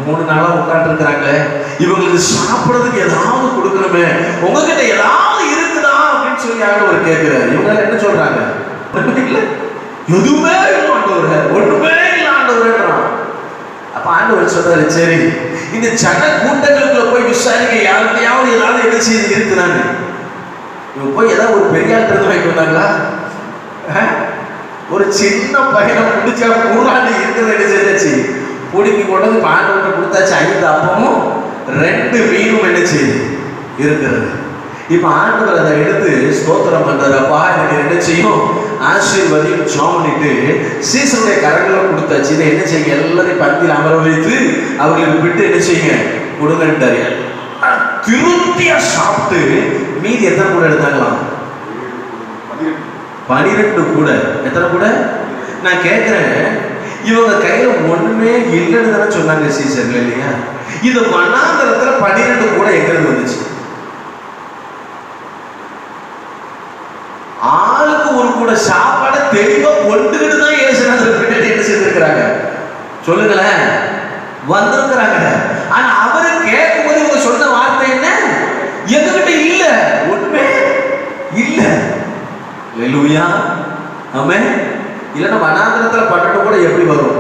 3 நாளா உட்காந்து இருக்கிறாங்களே, இவங்களுக்கு சாப்பிடுறதுக்கு ஏதாவது கொடுக்கணுமே, உங்ககிட்ட ஏதாவது இருக்குதா அப்படின்னு சொல்லி ஆண்டவர் கேட்கிறாரு. இவங்க என்ன சொல்றாங்க? இல்ல, எதுவுமே இல்லை ஆண்டவர், ஒண்ணுமே இல்லை ஆண்டவர்ன்றான். அப்ப ஆண்டவர் சொல்றாரு, சரி இந்த ஜன கூட்டங்களுக்குள்ள போய் விசாரிக்க, யாருக்கையாவது ஏதாவது என்ன செய்து இருக்குதான்னு. இவங்க போய் ஏதாவது ஒரு பெரிய ஆள் இருந்து வாங்கிட்டு வந்தாங்களா? ஒரு சின்ன பையனை பிடிச்சா குர்ஆன் இருக்கிறத என்ன செஞ்சாச்சு? பிடிக்கி கொண்டு வந்து ஆண்டவர்கிட்ட கொடுத்தாச்சு. 5 அப்பமும் 2 மீனும் என்ன செய்யுது? இருக்கிறது. இப்ப ஆண்டவர் அதை எடுத்து ஸ்தோத்திரம் பண்றாரு. அப்பா எனக்கு என்ன செய்யும்? ஆசீர்வதியும் சாமிட்டு சீசனுடைய கரங்களை கொடுத்தாச்சு. இதை என்ன செய்யுங்க? எல்லாரையும் பந்தியில் அமர வைத்து அவர்களுக்கு விட்டு என்ன செய்யுங்க? கொடுங்கன்றாரு. திருப்தியா சாப்பிட்டு மீதி எத்தனை கூட எடுத்தாங்களாம்? 12 கூட. எத்தனை கூட? நான் கேட்கிறேன், இவங்க கையில ஒண்ணுமே இல்லைன்னு தானே சொன்னாங்க சீசர்கள் இல்லையா? இது வனாந்தரத்துல 12 கூட எங்கிறது வந்துச்சு? ஆளுக்கு ஒரு கூட சாப்பாடு தெளிவா கொண்டுகிட்டு தான் ஏசுநாதர் பின்னாடி என்ன செய்திருக்கிறாங்க? சொல்லுங்களேன், வந்திருக்கிறாங்க. ஆனா அவரு கேட்கும் போது இவங்க சொன்ன வார்த்தை என்ன? எங்ககிட்ட இல்ல, ஒண்ணுமே இல்ல. அல்லேலூயா. ஆமென். இல்லன்னா வனாந்தரத்துல 12 கூட எப்படி வரும்?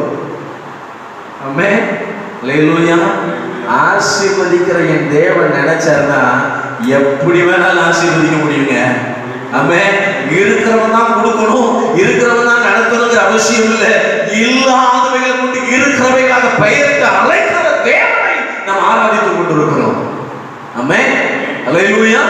ஆமென் அல்லேலூயா. ஆசீர்வதிக்கிற என் தேவன் நினைச்சாருன்னா எப்படி வேணாலும் ஆசீர்வதிக்க முடியுங்க. ஆமென். இருக்கிறவன் தான் கொடுக்கணும், இருக்கிறவன் தான் நடத்தணுங்கிற அவசியம் இல்லை. இல்லாதவைகளை கொண்டு இருக்கிறவைகளாக பெயரிட்டு அழைக்கிற தேவனை நாம் ஆராதித்துக் கொண்டிருக்கிறோம். ஆமென் அல்லேலூயா.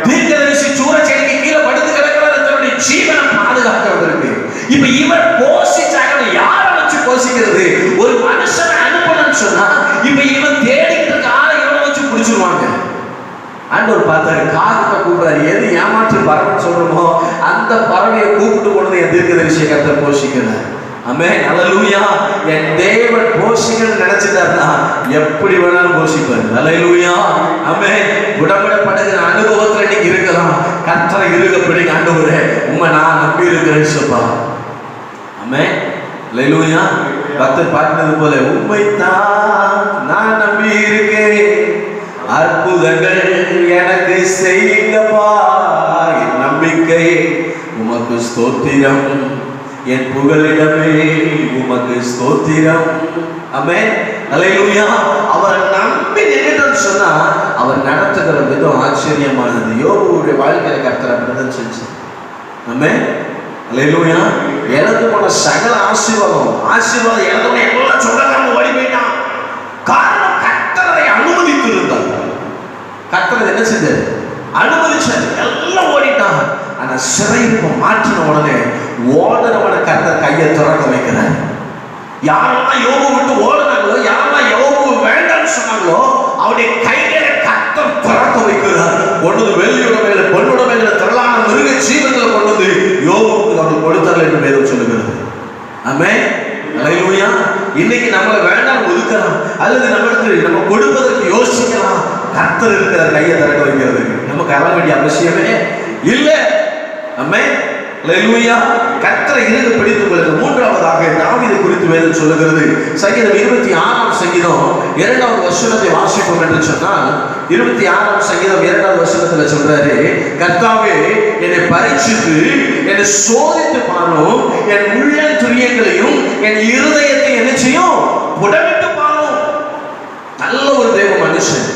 தீர்க்கதரிசி சூரச்செடிக்கு கீழே படுத்து கிடக்கிறார், தன்னுடைய ஜீவனை பாதுகாக்கிறதற்கு. இப்ப இவர் போஷிச்சாங்க. யாரை வச்சு போஷிக்கிறது? ஒரு மனுஷனை அனுப்பணும்னு சொன்னா இப்ப இவன் தேடிக்கிட்டு இருக்க ஆளை இவனை வச்சு பிடிச்சிருவாங்க. ஆண்டவர் பார்த்தாரு, காகத்தை கூப்பிடாரு. எது ஏமாற்று பறவைன்னு சொல்றோமோ அந்த பறவையை கூப்பிட்டு கொண்டு என் தீர்க்கதரிசியை கர்த்தர் போஷிக்கிறார். ஆமென் அல்லேலூயா. என் தேவன் போஷிக்கணும்னு நினைச்சிட்டாருன்னா எப்படி வேணாலும் போஷிப்பாரு. அல்லேலூயா. ஆமென். உடம்படப்படுகிற அனுபவத்துல நீங்க இருக்கலாம். கர்த்தரை இறுக பிடிங்க. ஆண்டவரே உம்மை நான் நம்பி இருக்கிறேன் சொல்லுப்பா. ஆமென் அல்லேலூயா. பக்தர் பாடினது போல, உம்மைத்தான் நான் நம்பி இருக்கேன், அற்புதங்கள் எனக்கு செய்யுங்கப்பா, என் நம்பிக்கை உமக்கு ஸ்தோத்திரம், என் புகலிடமே உமக்கு ஸ்தோத்திரம். ஆமென் அல்லேலூயா. அவரை நம்பி நின்னுட்டோம்னு சொன்னா அவர் நடத்துகிற விதம் ஆச்சரியமானது. யோபுடைய வாழ்க்கையில கர்த்தர் அப்படிதான் செஞ்சு. ஆமென். அல்லேலூயா. இழந்து போன சகல ஆசீர்வாதம் இழந்து போன எல்லாம் சொந்தக்காரங்க ஓடி போயிட்டான். காரணம் கர்த்தரை அனுமதித்து இருந்தார். கர்த்தர் என்ன செஞ்சாரு? அனுமதிச்சாரு. எல்லாம் ஓடிட்டான். ஆனா சிறைப்பு மாற்றின உடனே ஓடுறவனை கர்த்தர் கையை திறக்க வைக்கிறார். யாரெல்லாம் யோபு விட்டு ஓடுனாங்களோ, யாரெல்லாம் யோபு வேண்டாம்னு சொன்னாங்களோ, அவருடைய கைகளை கர்த்தர் திறக்க வைக்கிறார். கொண்டு வெள்ளியோட மேல பொண்ணோட மேல திரளான மிருக ஜீவங்களை கொண்டு வந்து யோபுக்கு அவர் கொடுத்தார்கள் என்று வேதம் சொல்லுகிறது. ஆமென். அல்லேலூயா. இன்னைக்கு நம்மளை வேண்டாம் ஒதுக்கலாம், அல்லது நம்ம கொடுப்பதற்கு யோசிக்கலாம். கர்த்தர் இருக்கிற கையை திறக்க வைக்கிறது நமக்கு அற வேண்டிய அவசியமே இல்லை. ஆமென். அல்லேலூயா. கர்த்தரை இறுக பிடித்துக் கொள்ளுங்கள். மூன்றாவதாக தாவீதை குறித்து வேதம் சொல்லுகிறது. சங்கீதம் 26ஆம் சங்கீதம் 2வது வசனத்தை வாசிப்போம் என்று சொன்னால், 26ஆம் சங்கீதம் 2வது வசனத்துல சொல்றாரு, கர்த்தாவே என்னை பரீட்சித்து என்னை சோதித்து பாரும், என் உள்ள துரியங்களையும் என் இருதயத்தை என்ன செய்யும்? புடமிட்டு பாரும். நல்ல ஒரு தேவ மனுஷன்.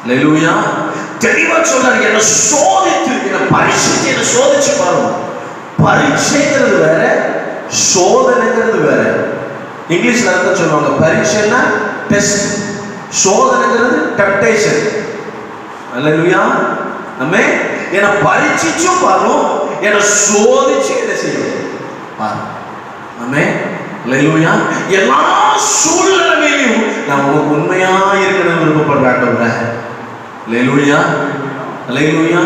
அல்லேலூயா. தெளிவா சொல்றாரு, என்னை சோதித்து என்னை பரீட்சித்து என்னை சோதிச்சு பாரும். பரீட்சைங்கிறது வேற, சோதனைங்கிறது வேற. இங்கிலீஷ்ல அர்த்தம் சொல்லுவாங்க, பரீட்சைன்னா டெஸ்ட், சோதனைங்கிறது டெம்ப்டேஷன். அல்லேலூயா. நம்ம என்னை பரீட்சிச்சும் பாரும், என்னை சோதிச்சு என்ன செய்யும் பாரு. ஆமென். அல்லேலூயா. எல்லா சூழ்நிலையிலும் நான் உங்களுக்கு உண்மையா இருக்கணும்னு விருப்பப்படுறேன். அல்லேலூயா. அல்லேலூயா.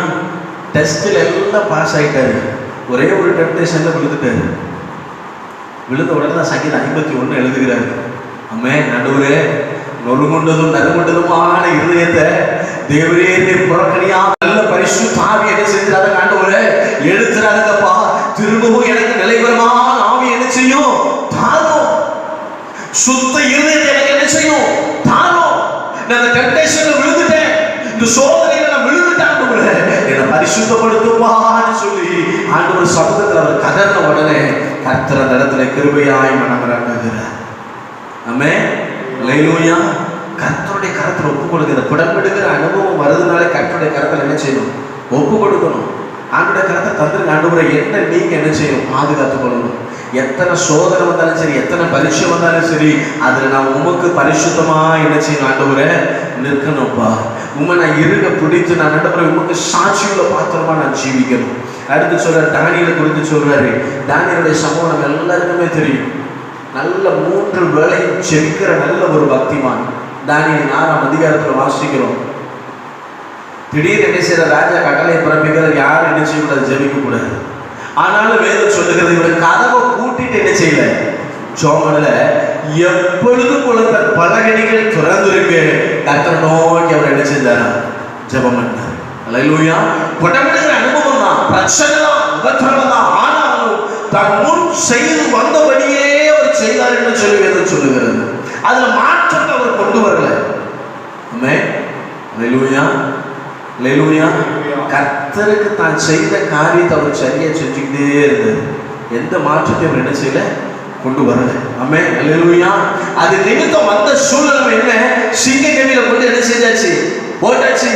டெஸ்ட்ல எல்லாம் பாஸ் ஆயிட்டாரு. ஒரே ஒரு டெம்ப்டேஷன்ல விழுந்துட்டாரு. விழுந்த உடனே தான் சங்கீதம் 51 எழுதுகிறாரு. ஆமென். நடுவரே, நொறுங்குண்டதும் நறுங்குண்டதுமான இருதயத்தை தேவரே நீர் புறக்கணியாம நல்ல பரிசுத்த ஆவி என்ன செஞ்சிடாத ஆண்டவரே, எடுத்துறாதப்பா. திரும்பவும் எனக்கு நிலைவரமான ஆவி என்ன செய்யும்? தாரும். சுத்த இருதயத்தை எனக்கு என்ன செய்யும்? தாரும். நான் டெம்ப்டேஷன்ல விழுந்துட்டேன், இந்த சோதனையில நான் விழுந்துட்டேன், என்னை பரிசுத்தப்படுத்துவான்னு சொல்லி ஆண்டவர் சமூகத்தில் அவர் கதறின உடனே கர்த்தர் அந்த இடத்துல கிருபையாய் மனம் இறங்குகிறார். ஆமென். அல்லேலூயா. கர்த்தருடைய கரத்தில் ஒப்பு கொடுக்கிற புடம்பெடுக்கிற அனுபவம் வருதுனாலே கர்த்தருடைய கரத்தில் என்ன செய்யணும்? ஒப்பு கொடுக்கணும். ஆண்டோடைய கரத்தை தந்துருங்க. ஆண்டவரை என்ன நீங்க என்ன செய்யணும்? பாதுகாத்துக் கொள்ளணும். எத்தனை சோதனை வந்தாலும் சரி, எத்தனை பரீட்சை வந்தாலும் சரி, அதுல நான் உமக்கு பரிசுத்தமா என்ன செய்யணும்? ஆண்டவரை நிற்கணும்ப்பா. உண்மை நான் இருக பிடித்து நான் ஆண்டவரை உமக்கு சாட்சியுள்ள பாத்திரமா நான் ஜீவிக்கணும். அடுத்து சொல்ற தானியலை குறித்து சொல்றாரு. தானியலுடைய சம்பவம் நம்ம எல்லாருக்குமே தெரியும். நல்ல 3 வேளையும் செபிக்கிற நல்ல ஒரு பக்திமான். தானியல் 4ஆம் அதிகாரத்தில் வாசிக்கிறோம். திடீர் என்ன செய்யற? ராஜா கட்டளை பிறப்பிக்கிற, யாரும் என்ன செய்யக்கூடாது? ஜெபிக்க கூடாது. ஆனாலும் வேதம் சொல்லுகிறது, இவரை கதவை கூட்டிட்டு என்ன செய்யல? ஜோமன்ல எப்பொழுதும் போல தன் பலகணிகள் திறந்திருக்கு. கர்த்தரை நோக்கி அவர் என்ன செஞ்சாரா? ஜெபம் பண்ணார். அல்லேலூயா. புடமிடுகிற அனுபவம் தான், பிரச்சனை தான், உபத்திரவம் தான். ஆனாலும் தன் முன் செய்து வந்தபடியே அவர் செய்தார் என்று சொல்லி வேதம் சொல்லுகிறது. அதுல மாற்றத்தை அவர் கொண்டு வரல. ஆமென். அல்லேலூயா. அல்லேலூயா. கர்த்தருக்கு தான் செய்த காரியத்தை அவர் சரியா செஞ்சுக்கிட்டே இருந்தார். எந்த மாற்றத்தையும் அவர் என்ன செய்யல? கொண்டு வரல. ஆமென். அல்லேலூயா. அது நிமித்தம் வந்த சூழ்நிலை என்ன? சிங்க கவியில கொண்டு என்ன செஞ்சாச்சு? போட்டாச்சு.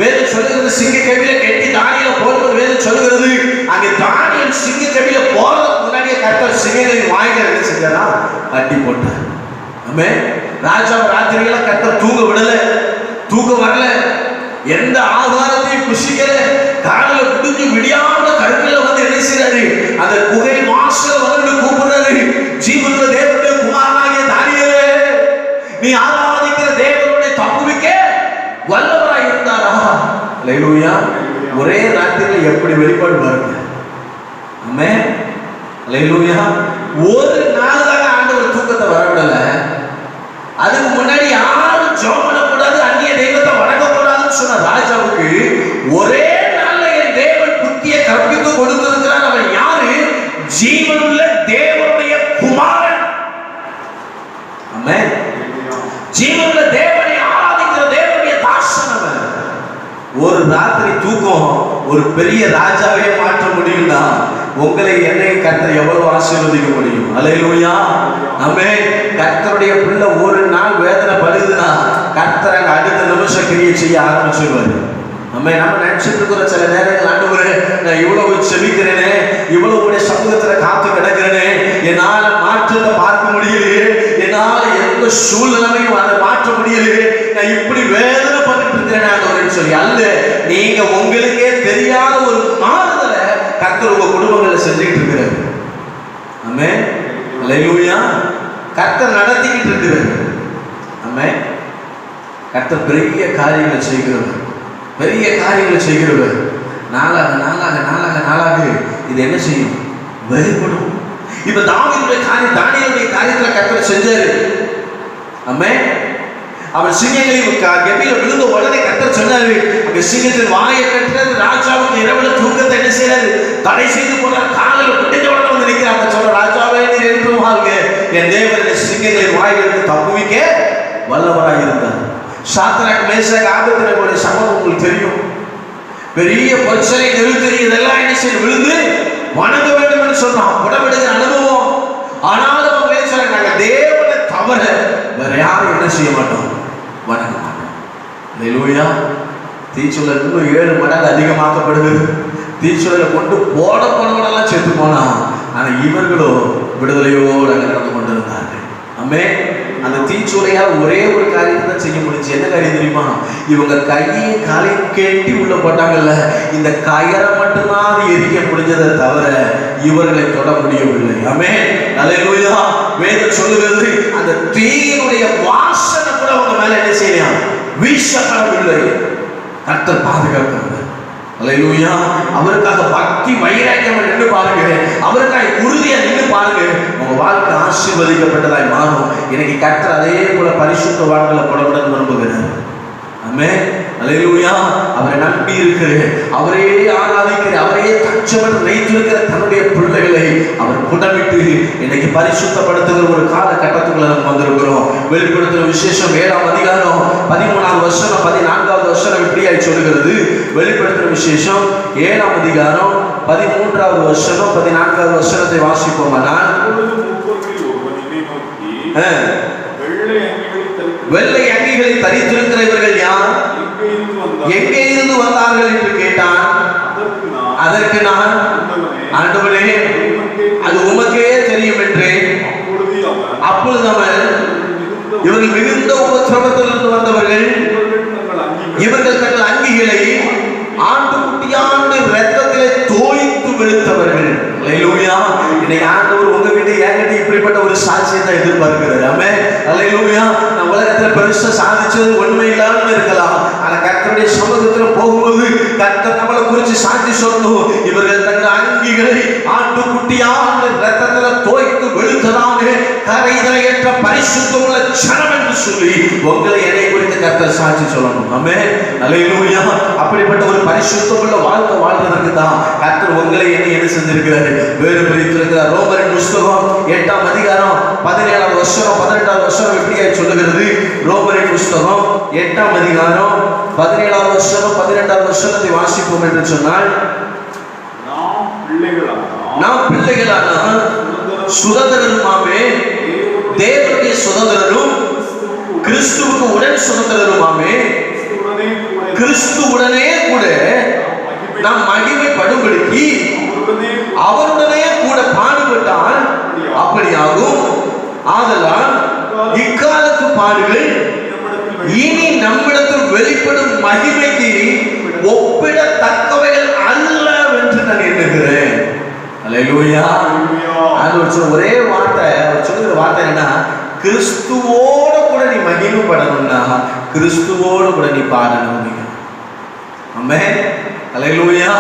வேதம் சொல்லுகிறது, சிங்க கவியில கெட்டி தானியல போடுறது வேதம் சொல்லுகிறது. அங்கே தானியல் சிங்க கவியில போறதுக்கு முன்னாடியே கர்த்தர் சிங்கங்களின் வாய்களை என்ன செஞ்சாரா? கட்டி போட்டார். ஆமென். ராஜா ராத்திரிகளை கர்த்தர் தூங்க விடல, தூக்கம் வரல, எந்த ஆகாரத்தையும் புசிக்கல. காலையில குடிஞ்சு விடியாத கருக்கில வந்து என்ன செய்யறாரு? அந்த குகை வாசல் வந்து கூப்பிடுறாரு, ஜீவனுள்ள தேவனுடைய குமாரனாகிய தானியேலே, நீ ஆராதிக்கிற தேவனுடைய தப்புவிக்க வல்லவராய் இருந்தாரா? அல்லேலூயா. ஒரே ராத்திரில எப்படி வெளிப்பாடு பாருங்க. ஆமென். அல்லேலூயா. ஒரு நாள் தாங்க ஆண்டவர் தூக்கத்தை வரவிடல. அதுக்கு முன்னாடி யாரும் ஜெபம் பண்ணக்கூடாது, அந்நிய தெய்வத்தை வணங்கக்கூடாதுன்னு சொன்ன ராஜாவுக்கு ஒரே நாள்ல என் தேவன் புத்தியை கற்பித்து கொடுத்திருக்கிறார். அவன் யாரு? ஜீவனுள்ள தேவனுடைய குமாரன். ஆமென். ஜீவனுள்ள தேவனை ஆராதிக்கிற தேவனுடைய தாசன் அவன். ஒரு ராத்திரி தூக்கம் ஒரு பெரிய ராஜாவே மாற்ற முடியும்னா உங்களை என்னை கர்த்தர் எவ்வளவு ஆசீர்வதிக்க முடியும்? அல்லேலூயா. ஆமென். கர்த்தருடைய பிள்ளை ஒரு நாள் வேதனை படுதுன்னா கர்த்தர் அடுத்த நிமிஷம் மனுஷன் கிரியை செய்ய ஆரம்பிச்சிருவாரு. நம்ம நினைச்சிட்டு இருக்கிற சில நேரங்கள், ஆண்டவரே நான் இவ்வளவு செபிக்கிறேனே, இவ்வளவு உடைய சமூகத்துல காத்து கிடக்கிறேனே, என்னால மாற்றத்தை பார்க்க முடியலையே, என்னால எந்த சூழ்நிலையும் அதை மாற்ற முடியலையே, நான் இப்படி வேதனை பண்ணிட்டு இருக்கிறேன் ஆண்டவரேன்னு சொல்லி அல்ல, நீங்க உங்களுக்கே தெரியாத ஒரு மாறுதலை கர்த்தர் உங்க குடும்பங்களை செஞ்சுக்கிட்டு இருக்கிறார். ஆமென், அல்லேலூயா. கர்த்தர் நடத்திக்கிட்டு இருக்கிறார். ஆமென். கர்த்தர் பெரிய காரியங்களை செய்கிறவர், பெரிய காரியங்களை செய்கிறவர். நாளாக நாளாக நாளாக நாளாக இது என்ன செய்யும்? வெளிப்படும். இப்ப தாவீதுடைய காரியம், தானியேலுடைய காரியத்துல கர்த்தர் செஞ்சாரு. ஆமென். அவன் சிங்கங்களின் கெபில விழுந்த உடனே கர்த்தர் சொன்னாரு, அங்க சிங்கத்தின் வாயை கட்டுறது, ராஜாவுக்கு இரவுல தூக்கத்தை என்ன செய்யறாரு? தடை செய்து போனார். காலில் பிடிச்ச உடனே வந்து நிற்கிறாங்க. சொல்ற, ராஜாவே நீர் என்றும் வாழ்க, என் தேவன் சிங்கங்களின் வாயிலிருந்து தப்புவிக்க வல்லவராய் இருந்தார். சாத்ராக், மேஷாக், ஆபேத்நேகோவுடைய சம்பவம் உங்களுக்கு தெரியும். பெரிய பொற்சலை நெருக்கடி இதெல்லாம் என்ன செய்ய விழுந்து வணங்க வேண்டும் என்று சொன்னான். புடமிடுகிற அனுபவம். ஆனாலும் அவங்க என்ன சொல்றாங்க? நாங்க தேவனை தவிர வேற யாரும் என்ன செய்ய மாட்டோம்? வணங்க மாட்டோம். அல்லேலூயா. தீச்சுழல் இன்னும் 7 மடங்கு அதிகமாக்கப்படுகிறது. தீச்சுழலை கொண்டு போனவனெல்லாம் செத்து போனா, ஆனா இவர்களோ விடுதலையோடு அங்க நடந்து கொண்டிருந்தார்கள். ஆமென். அந்த தீச்சூளையால் ஒரே ஒரு காரியத்தை தான் செய்ய முடிஞ்சு. என்ன காரியம் தெரியுமா? இவங்க கையையும் காலையும் கெட்டி உள்ள போட்டாங்கல்ல, இந்த கயரை மட்டும்தான் எரிக்க முடிஞ்சதை தவிர இவர்களை தொட முடியவில்லை. ஆமென், அல்லேலூயா. வேதம் சொல்லுகிறது, அந்த தீயினுடைய வாசனை கூட அவங்க மேல என்ன செய்யலாம்? வீசப்படவில்லை. கர்த்தர் பாதுகாக்கிறார். அல்லேலூயா. அவருக்காக பக்தி வைராக்கியம் நின்று பாருங்க, அவருக்காக உறுதியா நின்று பாருங்க, உங்க வாழ்க்கை ஆசீர்வதிக்கப்பட்டதாய் மாறும். இன்னைக்கு கர்த்தர் அதே போல பரிசுத்தவான்களை புடமிட விரும்புகிறார். ஆமென், அல்லேலூயா. அவரை நம்பி இருக்கிற, அவரே ஆராதிக்கிற, அவரே தச்சமன் வைத்திருக்கிற தன்னுடைய பிள்ளைகளை அவர் புடமிட்டு இன்னைக்கு பரிசுத்தப்படுத்துகிற ஒரு காலகட்டத்துக்குள்ள நம்ம வந்திருக்கிறோம். வெளிப்படுத்துகிற விசேஷம் 7ஆம் அதிகாரம் 13வது வசனம் 14வது வசனம் இப்படியாய் சொல்லுகிறது. வெளிப்படுத்துகிற விசேஷம் 7ஆம் அதிகாரம் 13வது வசனம் 14வது வசனத்தை வாசிப்போமானால், வெள்ளை அங்கிகளை தரித்திருக்கிற இவர்கள் யார்? எங்கே இருந்து வந்தார்கள் என்று கேட்டான். அதற்கு நான், ஆண்டவரே அது உமக்கே தெரியும் என்றேன். அப்பொழுது அவன், இவர்கள் மிகுந்த உபத்திரவத்திலிருந்து வந்தவர்கள், இவர்கள் தங்கள் அங்கிகளை ஆட்டுக்குட்டியான இரத்தத்திலே தோய்த்து வெளுத்தவர்கள். அல்லேலூயா. இன்னைக்கு ஆண்டவர் உங்க வீட்டை என்கிட்ட இப்படிப்பட்ட ஒரு சாட்சியத்தை எதிர்பார்க்கிறார். ஆமென், அல்லேலூயா. நான் உலகத்துல பெருசா சாதிச்சது உண்மை இல்லாம இருக்கலாம், ஆனா கர்த்தருடைய சமூகத்துல போகும்போது கர்த்தர் நம்மளை குறித்து சாட்சி சொல்லணும். இவர்கள் தங்கள் அங்கிகளை ஆட்டுக்குட்டியான இரத்தத்துல தோய்த்து வெளுத்ததான கரைதலையற்ற பரிசுத்தமுள்ள ஜனம் என்று சொல்லி உங்களை என்னை குறித்து கர்த்தர் சாட்சி சொல்லணும். ஆமென், அல்லேலூயா. அப்படிப்பட்ட ஒரு பரிசுத்தமுள்ள வாழ்க்கை வாழ்றதுக்கு தான் கர்த்தர் உங்களை என்ன செஞ்சிருக்கிறாரு? வேறு பிரித்திருக்கிறார். ரோமரின் புஸ்தகம் 8ஆம் அதிகாரம் 17வது வசனம் 18வது வசனம் இப்படியாய் சொல்லுகிறது. ரோமரின் புஸ்தகம் 8ஆம் அதிகாரம் 17வது வசனம் 18வது வசனத்தை வாசிப்போம் என்று சொன்னால், நாம் பிள்ளைகளான சுதந்திரருமாமே, தேவனுடைய சுதந்திரரும் கிறிஸ்துவுக்கு உடன் சுதந்திரருமாமே, கிறிஸ்துவுடனே கூட நாம் மகிமைப்படும்படிக்கு அவருடனே கூட பாடுபட்டால் அப்படியாகும். ஆதலால் இக்காலத்து பாடுகள் இனி நம்மிடத்தில் வெளிப்படும் மகிமைக்கு ஒப்பிடத்தக்கவைகள் அல்ல என்று நான் எண்ணுகிறேன். அல்லேலூயா. ஒரே வார்த்தை சொல்லுகிற வார்த்தை என்ன? கிறிஸ்துவோட கூட நீ மகிமைப்படணும்னா கிறிஸ்துவோடு கூட நீ பாடணும். ஆமென், அல்லேலூயா.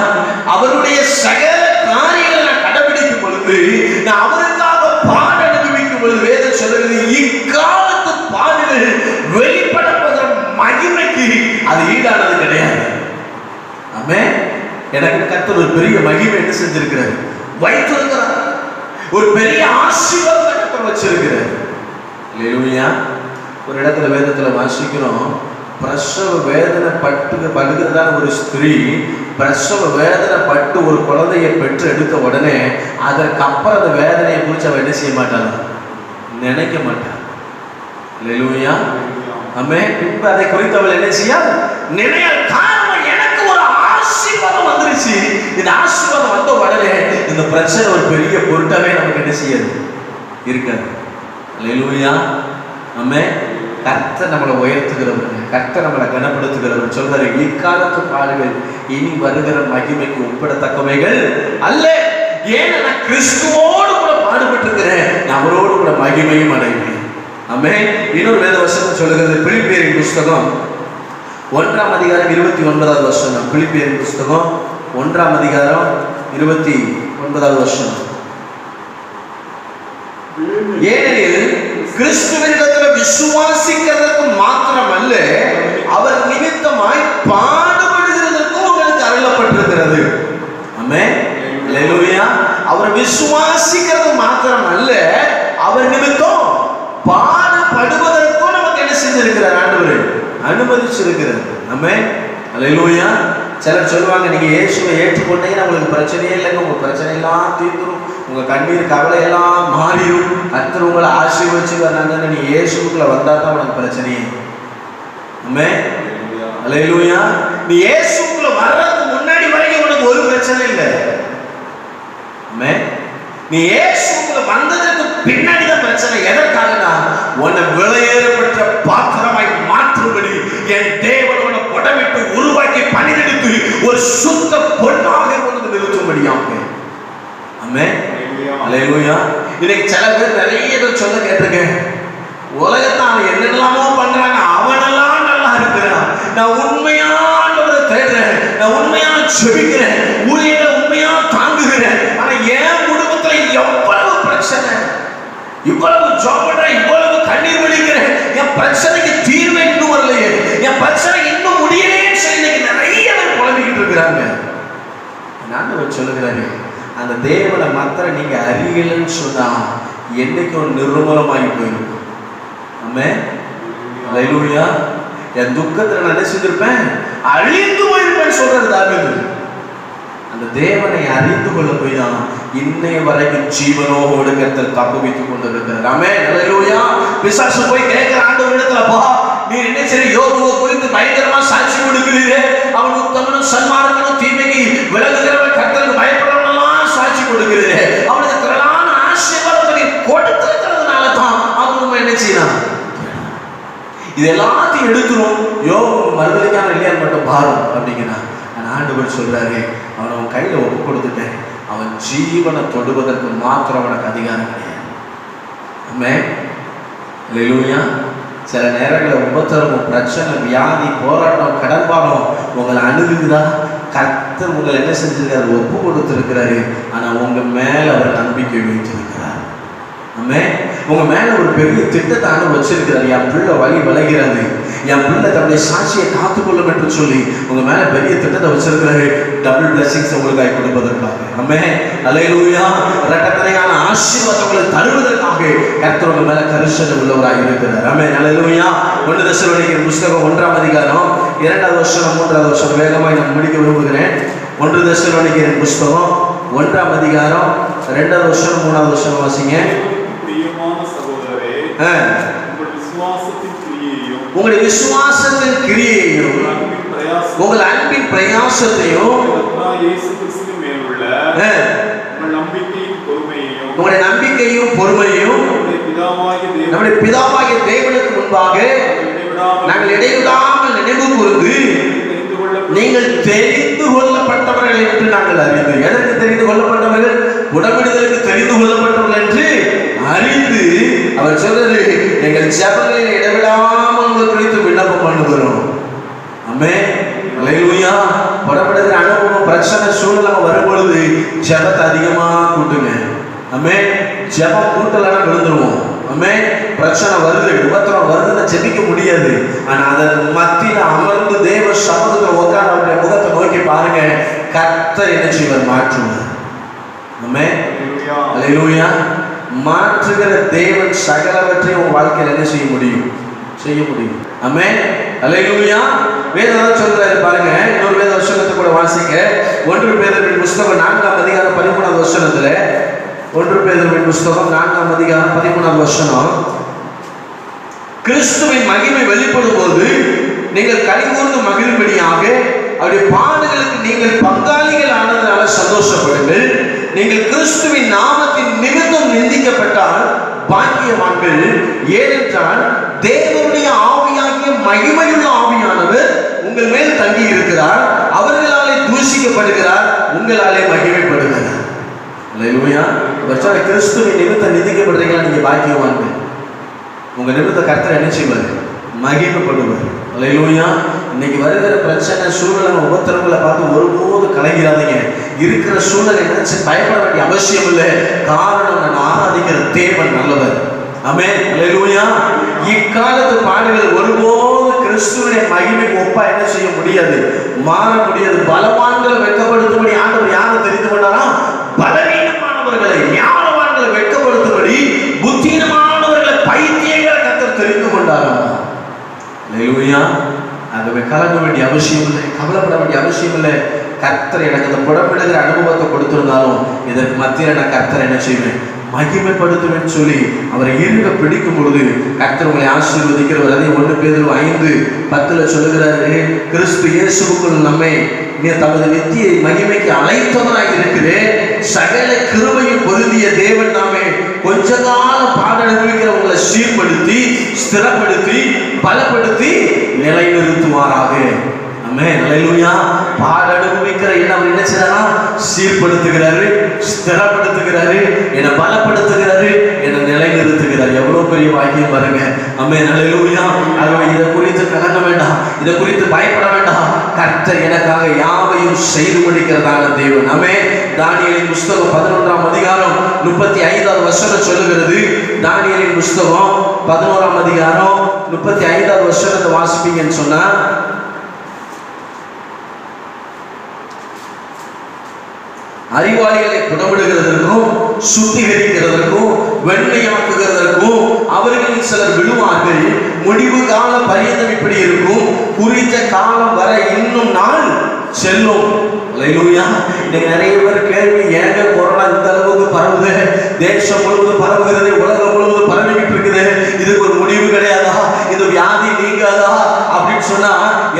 அவருடைய சகல காரியங்களை நான் கடைபிடிக்கும் பொழுது, நான் அவருக்காக பாட அனுபவிக்கும் பொழுது வேதம் சொல்லுகிறது, இக்காலத்து பாடுகள் வெளிப்படப்படுகிற மகிமைக்கு அது ஈடானது கிடையாது. ஆமென். எனக்கு கர்த்தர் ஒரு பெரிய மகிமை என்ன செஞ்சிருக்கிறார்? வைத்திருக்கிறார். ஒரு பெரிய ஆசீர்வாதத்தை கர்த்தர் வச்சிருக்கிறார். அல்லேலூயா. ஒரு இடத்துல வேதத்துல வாசிக்கிறோம், பிரசவ வேதனை படுகிறதான ஒரு ஸ்திரீ பிரசவ வேதனை பட்டு ஒரு குழந்தையை பெற்று எடுத்த உடனே அதற்கு அப்புறம் அந்த வேதனையை குறித்து அவ என்ன செய்ய மாட்டாள்? நினைக்க மாட்டாள். அல்லேலூயா. ஆமென். பின்பு அதை குறித்தவள் என்ன செய்யா நினையால். காரணம், எனக்கு ஒரு ஆசீர்வாதம் வந்துருச்சு. இந்த ஆசீர்வாதம் வந்த உடனே இந்த பிரச்சனை ஒரு பெரிய பொருட்டாவே நமக்கு என்ன செய்யாது இருக்காது. அல்லேலூயா. ஆமென். கர்த்தர் நம்மளை உயர்த்துகிறவர், கர்த்தர் நம்மளை கனப்படுத்துகிறவர். சொல்றாரு, இக்காலத்து பாடுகள் இனி வருகிற மகிமைக்கு ஒப்பிடத்தக்கவைகள் அல்ல. ஏன், நான் கிறிஸ்துவோடு கூட பாடுபட்டு இருக்கிறேன், அவரோடு கூட மகிமையும் அடைவேன். ஆமென். இன்னொரு வேத வசனம் சொல்லுகிறது, பிலிப்பியரின் புஸ்தகம் 1ஆம் அதிகாரம் 29வது வசனம். பிலிப்பியரின் புஸ்தகம் 1ஆம் அதிகாரம் 29வது வசனம். ஏனெனில் கிறிஸ்துவினிடத்தில் விசுவாசிக்கிறதற்கு மாத்திரமல்ல, அவர் நிமித்தமாய் பாடுபடுகிறதற்கும் உங்களுக்கு அருளப்பட்டிருக்கிறது. ஆமென். அல்லேலூயா. அவர் விசுவாசிக்கிறது மாத்திரமல்ல, அவர் நிமித்தம் பாடுபடுவதற்கும் நமக்கு என்ன செஞ்சிருக்கிறார், ஆண்டவர் அனுமதிச்சிருக்கிறார். ஆமென். அல்லேலூயா. சிலர் சொல்லுவாங்க, நீங்க இயேசுவை ஏற்றுக்கொண்டீங்கன்னா உங்களுக்கு பிரச்சனையே இல்லைங்க, உங்க பிரச்சனை எல்லாம் தீர்ந்துரும், உங்க கண்ணீர் கவலை எல்லாம் மாறிடும், கர்த்தர் உங்களை ஆசீர்வதிச்சு வந்தாங்க. நீ இயேசுக்குள்ள வந்தா தான் உனக்கு பிரச்சனையே. ஆமென். அல்லேலூயா. நீ இயேசுக்குள்ள வர்றதுக்கு முன்னாடி வரைக்கும் உனக்கு ஒரு பிரச்சனை இல்லை. ஆமென். நீ இயேசுக்குள்ள வந்ததுக்கு பின்னாடி தான் பிரச்சனை. எதற்காகனா, உன்னை விலையேறப்பட்ட பாத்திரமாய் மாற்றும்படி என் தேவன் உன்னை புடமிட்டு உருவாக்கி பணிதெடுத்து ஒரு சுத்த பொன்னாக உனக்கு நிறுத்தும்படியாக. ஆமென். அல்லேலூயா. இன்னைக்கு சில பேர் நிறைய பேர் சொல்ல கேட்டிருக்கேன், உலகத்தை அவன் என்னெல்லாமோ பண்றாங்க, அவனெல்லாம் நல்லா இருக்கிறான், நான் உண்மையானவரை தேடுறேன், நான் உண்மையா செபிக்கிறேன், ஊழியரை உண்மையா தாங்குகிறேன், ஆனா என் குடும்பத்துல எவ்வளவு பிரச்சனை, இவ்வளவு ஜாப் பண்றேன், இவ்வளவு கண்ணீர் வடிக்கிறேன், என் பிரச்சனைக்கு தீர்வு இன்னும் வரலையே, என் பிரச்சனை இன்னும் முடியலையேன்னு சொல்லி இன்னைக்கு நிறைய பேர் புலம்பிக்கிட்டு இருக்கிறாங்க. நான் சொல்லுகிறாரு, அந்த தேவனை மாத்திரம் நீங்க அறியலன்னு சொன்னா என்னைக்கும் நிர்மூலமாகி போயிடும். ஆமென். அல்லேலூயா. என் துக்கத்துல நான் என்ன செஞ்சிருப்பேன், அழிந்து போயிருப்பேன் சொல்றது தாவீது. அந்த தேவனை அறிந்து கொள்ள போய் தான் இன்னைய வரைக்கும் ஜீவனோடு கர்த்தர் தப்புவித்துக் கொண்டிருக்கிறார். ஆமென். அல்லேலூயா. பிசாசு போய் கேட்கிற ஆண்டவரிடத்துல, பா நீர் என்ன சரி யோபுவை குறித்து பயங்கரமா சாட்சி கொடுக்கிறீரே, அவன் உத்தமனும் சன்மார்க்கனும் தீமைக்கு விலகுகிறவன் கர்த்தருக்கு பயப்படுறவனெல்லாம் சாட்சி கொடுக்கிறீரே, அவனுக்கு திரளான ஆசீர்வாதத்தை கொடுத்திருக்கிறதுனால தான் அவன் என்ன செய்யலாம், இது எல்லாத்தையும் எடுத்துரும், யோபு மறுதலிக்காம இல்லையான்னு மட்டும் பாரும் அப்படிங்கிறான். ஆண்டவர் சொல்றாரு, அவன் அவன் கையில ஒப்பு கொடுத்துட்டேன், அவன் ஜீவனை தொடுவதற்கு மாத்திரம் அவனுக்கு அதிகாரம் கிடையாது. ஆமென். அல்லேலூயா. சில நேரங்களில் உபத்திரமும் பிரச்சனை வியாதி போராட்டம் கடன்பாடம் உங்களை அணுகுதா, கர்த்தர் உங்களை என்ன செஞ்சிருக்காரு, ஒப்பு கொடுத்திருக்கிறாரு, ஆனா உங்க மேல அவர் நம்பிக்கை வைத்திருக்கிறார். ஆமென். உங்க மேல ஒரு பெரிய திட்டத்தை வச்சிருக்கிறார். என் பிள்ளை வழி விளைகிறது, என் பிள்ளை தன்னுடைய சாட்சியை காத்துக்கொள்ளும் என்று சொல்லி உங்க மேல பெரிய திட்டத்தை வச்சிருக்கிறாரு, டபுள் பிளஸிங்ஸ் உங்களுக்காக கொடுப்பதற்காக. ஆமென். அல்லேலூயா. இரட்டத்தனையான ஆசீர்வாதங்களை தருவதற்காக கர்த்தர் உங்க மேல கரிசனை உள்ளவராக இருக்கிறார். ஆமென். அல்லேலூயா. 1 தெசலோனிக்கேயர் புஸ்தகம் 1ஆம் அதிகாரம் 2வது வசனம் 3வது வசனம் வேகமாய் நான் முடிக்க விரும்புகிறேன். 1 தெசலோனிக்கேயர் புஸ்தகம் 1ஆம் அதிகாரம் 2வது வசனம் 3வது வசனம் வாசிங்க. உங்களுடைய விசுவாசத்தின் கிரியையும் உங்கள் அன்பின் பிரயாசத்தையும் உங்களுடைய நம்பிக்கையும் பொறுமையும் நம்முடைய பிதாவாகிய தேவனுக்கு முன்பாக நாங்கள் இடைவிடாமல் நினைவு கூர்ந்து நீங்கள் தெரிந்து கொள்ளப்பட்டவர்கள் என்று நாங்கள் அறிந்து. எதற்கு தெரிந்து கொள்ளப்பட்டவர்கள்? உடன்படிதலுக்கு தெரிந்து கொள்ளப்பட்டவர்கள் என்று அறிந்து அவர் சொல்றது, எங்கள் ஜெபங்களில் இடைவிடாமல் உங்களுக்கு குறித்து விண்ணப்பம் பண்ணுகிறோம். ஆமென். அல்லேலூயா. உடன்படிதல் அனுபவம் பிரச்சனை சூழ்நிலை வரும் பொழுது ஜெபத்தை அதிகமா கூட்டுங்க. ஆமென். ஜெபம் கூட்டலன்னா விழுந்துருவோம். ஆமென். பிரச்சனை வருது, உபத்திரம் வருதுன்னு ஜெபிக்க முடியாது. ஆனா அதன் மத்தியில அமர்ந்து தேவ சமூகத்தில் உட்கார்ந்து அவருடைய முகத்தை நோக்கி பாருங்க, கர்த்தர் என்ன செய்வார், மாற்றுவார். ஆமென். அல்லேலூயா. மாற்றுகிற தேவன் சகலவற்றையும் உன் வாழ்க்கையில் என்ன செய்ய முடியும், செய்ய முடியும். ஆமென். அல்லேலூயா. வேதம் சொல்றாரு பாருங்க, இன்னொரு வேத வசனத்தை கூட வாசிங்க. 1 பேதுருவின் புஸ்தகம் 4ஆம் அதிகாரம் 13வது வசனத்துல, 1 பேதுருவின் புஸ்தகம் 4ஆம் அதிகாரம் 13வது வசனம், கிறிஸ்துவின் மகிமை வெளிப்படும் போது நீங்கள் கனிகூர்ந்து மகிழும்படியாக அவருடைய பாடுகளுக்கு நீங்கள் பங்காளிகள் ஆனதுனால சந்தோஷப்படுங்கள். நீங்கள் கிறிஸ்துவின் நாமத்தின் நிமித்தம் நிந்திக்கப்பட்டால் பாக்கியவான்கள். ஏனென்றால் தேவனுடைய ஆவியாகிய மகிமையுள்ள ஆவியானவர் உங்கள் மேல் தங்கி இருக்கிறார். அவர்களாலே தூஷிக்கப்படுகிறார், உங்களாலே மகிமைப்படுகிறார். அல்லேலூயா. கிறிஸ்துவின் நிமித்தம் நிந்திக்கப்படுறீங்களா? நீங்க பாக்கியவான்கள். உங்க நிமித்த கர்த்தர் என்ன செய்வார்? மகிமைப்படுவார். அல்லேலூயா. இன்னைக்கு வருகிற பிரச்சனை, சூழ்நிலை, உபத்திரங்களை பார்த்து ஒருபோது கலங்கிறாதீங்க. இருக்கிற சூழ்நிலை நினைச்சு பயப்பட வேண்டிய அவசியம் இல்லை. காரணம், நான் ஆராதிக்கிற தேவன் நல்லவர். ஆமென். அல்லேலூயா. இக்காலத்து பாடுகள் ஒருபோது கிறிஸ்துவின் மகிமை ஒப்பா என்ன செய்ய முடியாது, மாற முடியாது. பலவான்களை வெட்கப்படுத்தும்படி ஆண்டவர் யாரை தெரிந்து கொண்டாரா? பலவீனமானவர்களை, ஞானவான்களை வெட்கப்படுத்தும்படி புத்தீனமானவர்களை, பைத்தியங்களை கர்த்தர் தெரிந்து கொண்டாரா? அல்லேலூயா. ஆகவே கலங்க வேண்டிய அவசியம் இல்லை, கவலைப்பட வேண்டிய அவசியம் இல்லை. கர்த்தர் எனக்கு இந்த புடமிடுகிற அனுபவத்தை கொடுத்திருந்தாலும் இதற்கு மத்தியில் நான் கர்த்தர் என்ன செய்வேன்? மகிமைப்படுத்துவேன் சொல்லி அவரை இருக்க பிடிக்கும் பொழுது கர்த்தர் உங்களை ஆசீர்வதிக்கிறவர். அதே 1 பேதுரு 5:10 சொல்லுகிறாரு, கிறிஸ்து இயேசுவுக்குள் நம்மை தமது நித்திய மகிமைக்கு அழைத்தவராய் இருக்கிறேன். சகல கிருபையும் பொருந்திய தேவன் நாமே கொஞ்ச கால பாட அனுபவிக்கிறவங்களை சீர்படுத்தி, ஸ்திரப்படுத்தி, பலப்படுத்தி நிலைநிறுத்துவாராக. ஆமென். அல்லேலூயா. பாட அனுபவிக்கிற அவர் என்ன செய்யறாரா? சீர்படுத்துகிறாரு, ஸ்திரப்படுத்துகிறாரு, என்னை பலப்படுத்துகிறாரு, என்னை நிலைநிறுத்துகிறார். எவ்வளவு பெரிய வாக்கியம் பாருங்க. ஆமென். அல்லேலூயா. ஆகவே இதை குறித்து கலங்க வேண்டாம், இதை குறித்து பயப்பட வேண்டாம். கர்த்தர் எனக்காக யாவையும் செய்து முடிக்கிறதான தேவன். ஆமென். தானியேலின் புஸ்தகம் 11ஆம் அதிகாரம் 35வது வசனம் சொல்லுகிறது. தானியேலின் புஸ்தகம் 11ஆம் அதிகாரம் 35வது வசனத்தை வாசிப்பீங்கன்னு சொன்னா, அறிவாளிகளை புடமிடுகிறதற்கும் சுத்திகரிக்கிறதற்கும் வெண்மையாக்குகிறதற்கும் அவர்களில் சிலர் விழுவார்கள். முடிவு கால பரியந்தம் இப்படி இருக்கும். குறித்த காலம் வர இன்னும் நாள் செல்லும். அல்லேலூயா. இன்னைக்கு நிறைய பேர் கேள்வி, ஏங்க கொரோனா இந்த அளவுக்கு பரவுது, தேசம் முழுவதும் பரவுகிறது, உலகம் முழுவதும் பரவிக்கிட்டு இருக்குது, இதுக்கு ஒரு முடிவு கிடையாதா, இது வியாதி நீங்காதா அப்படின்னு சொன்னா,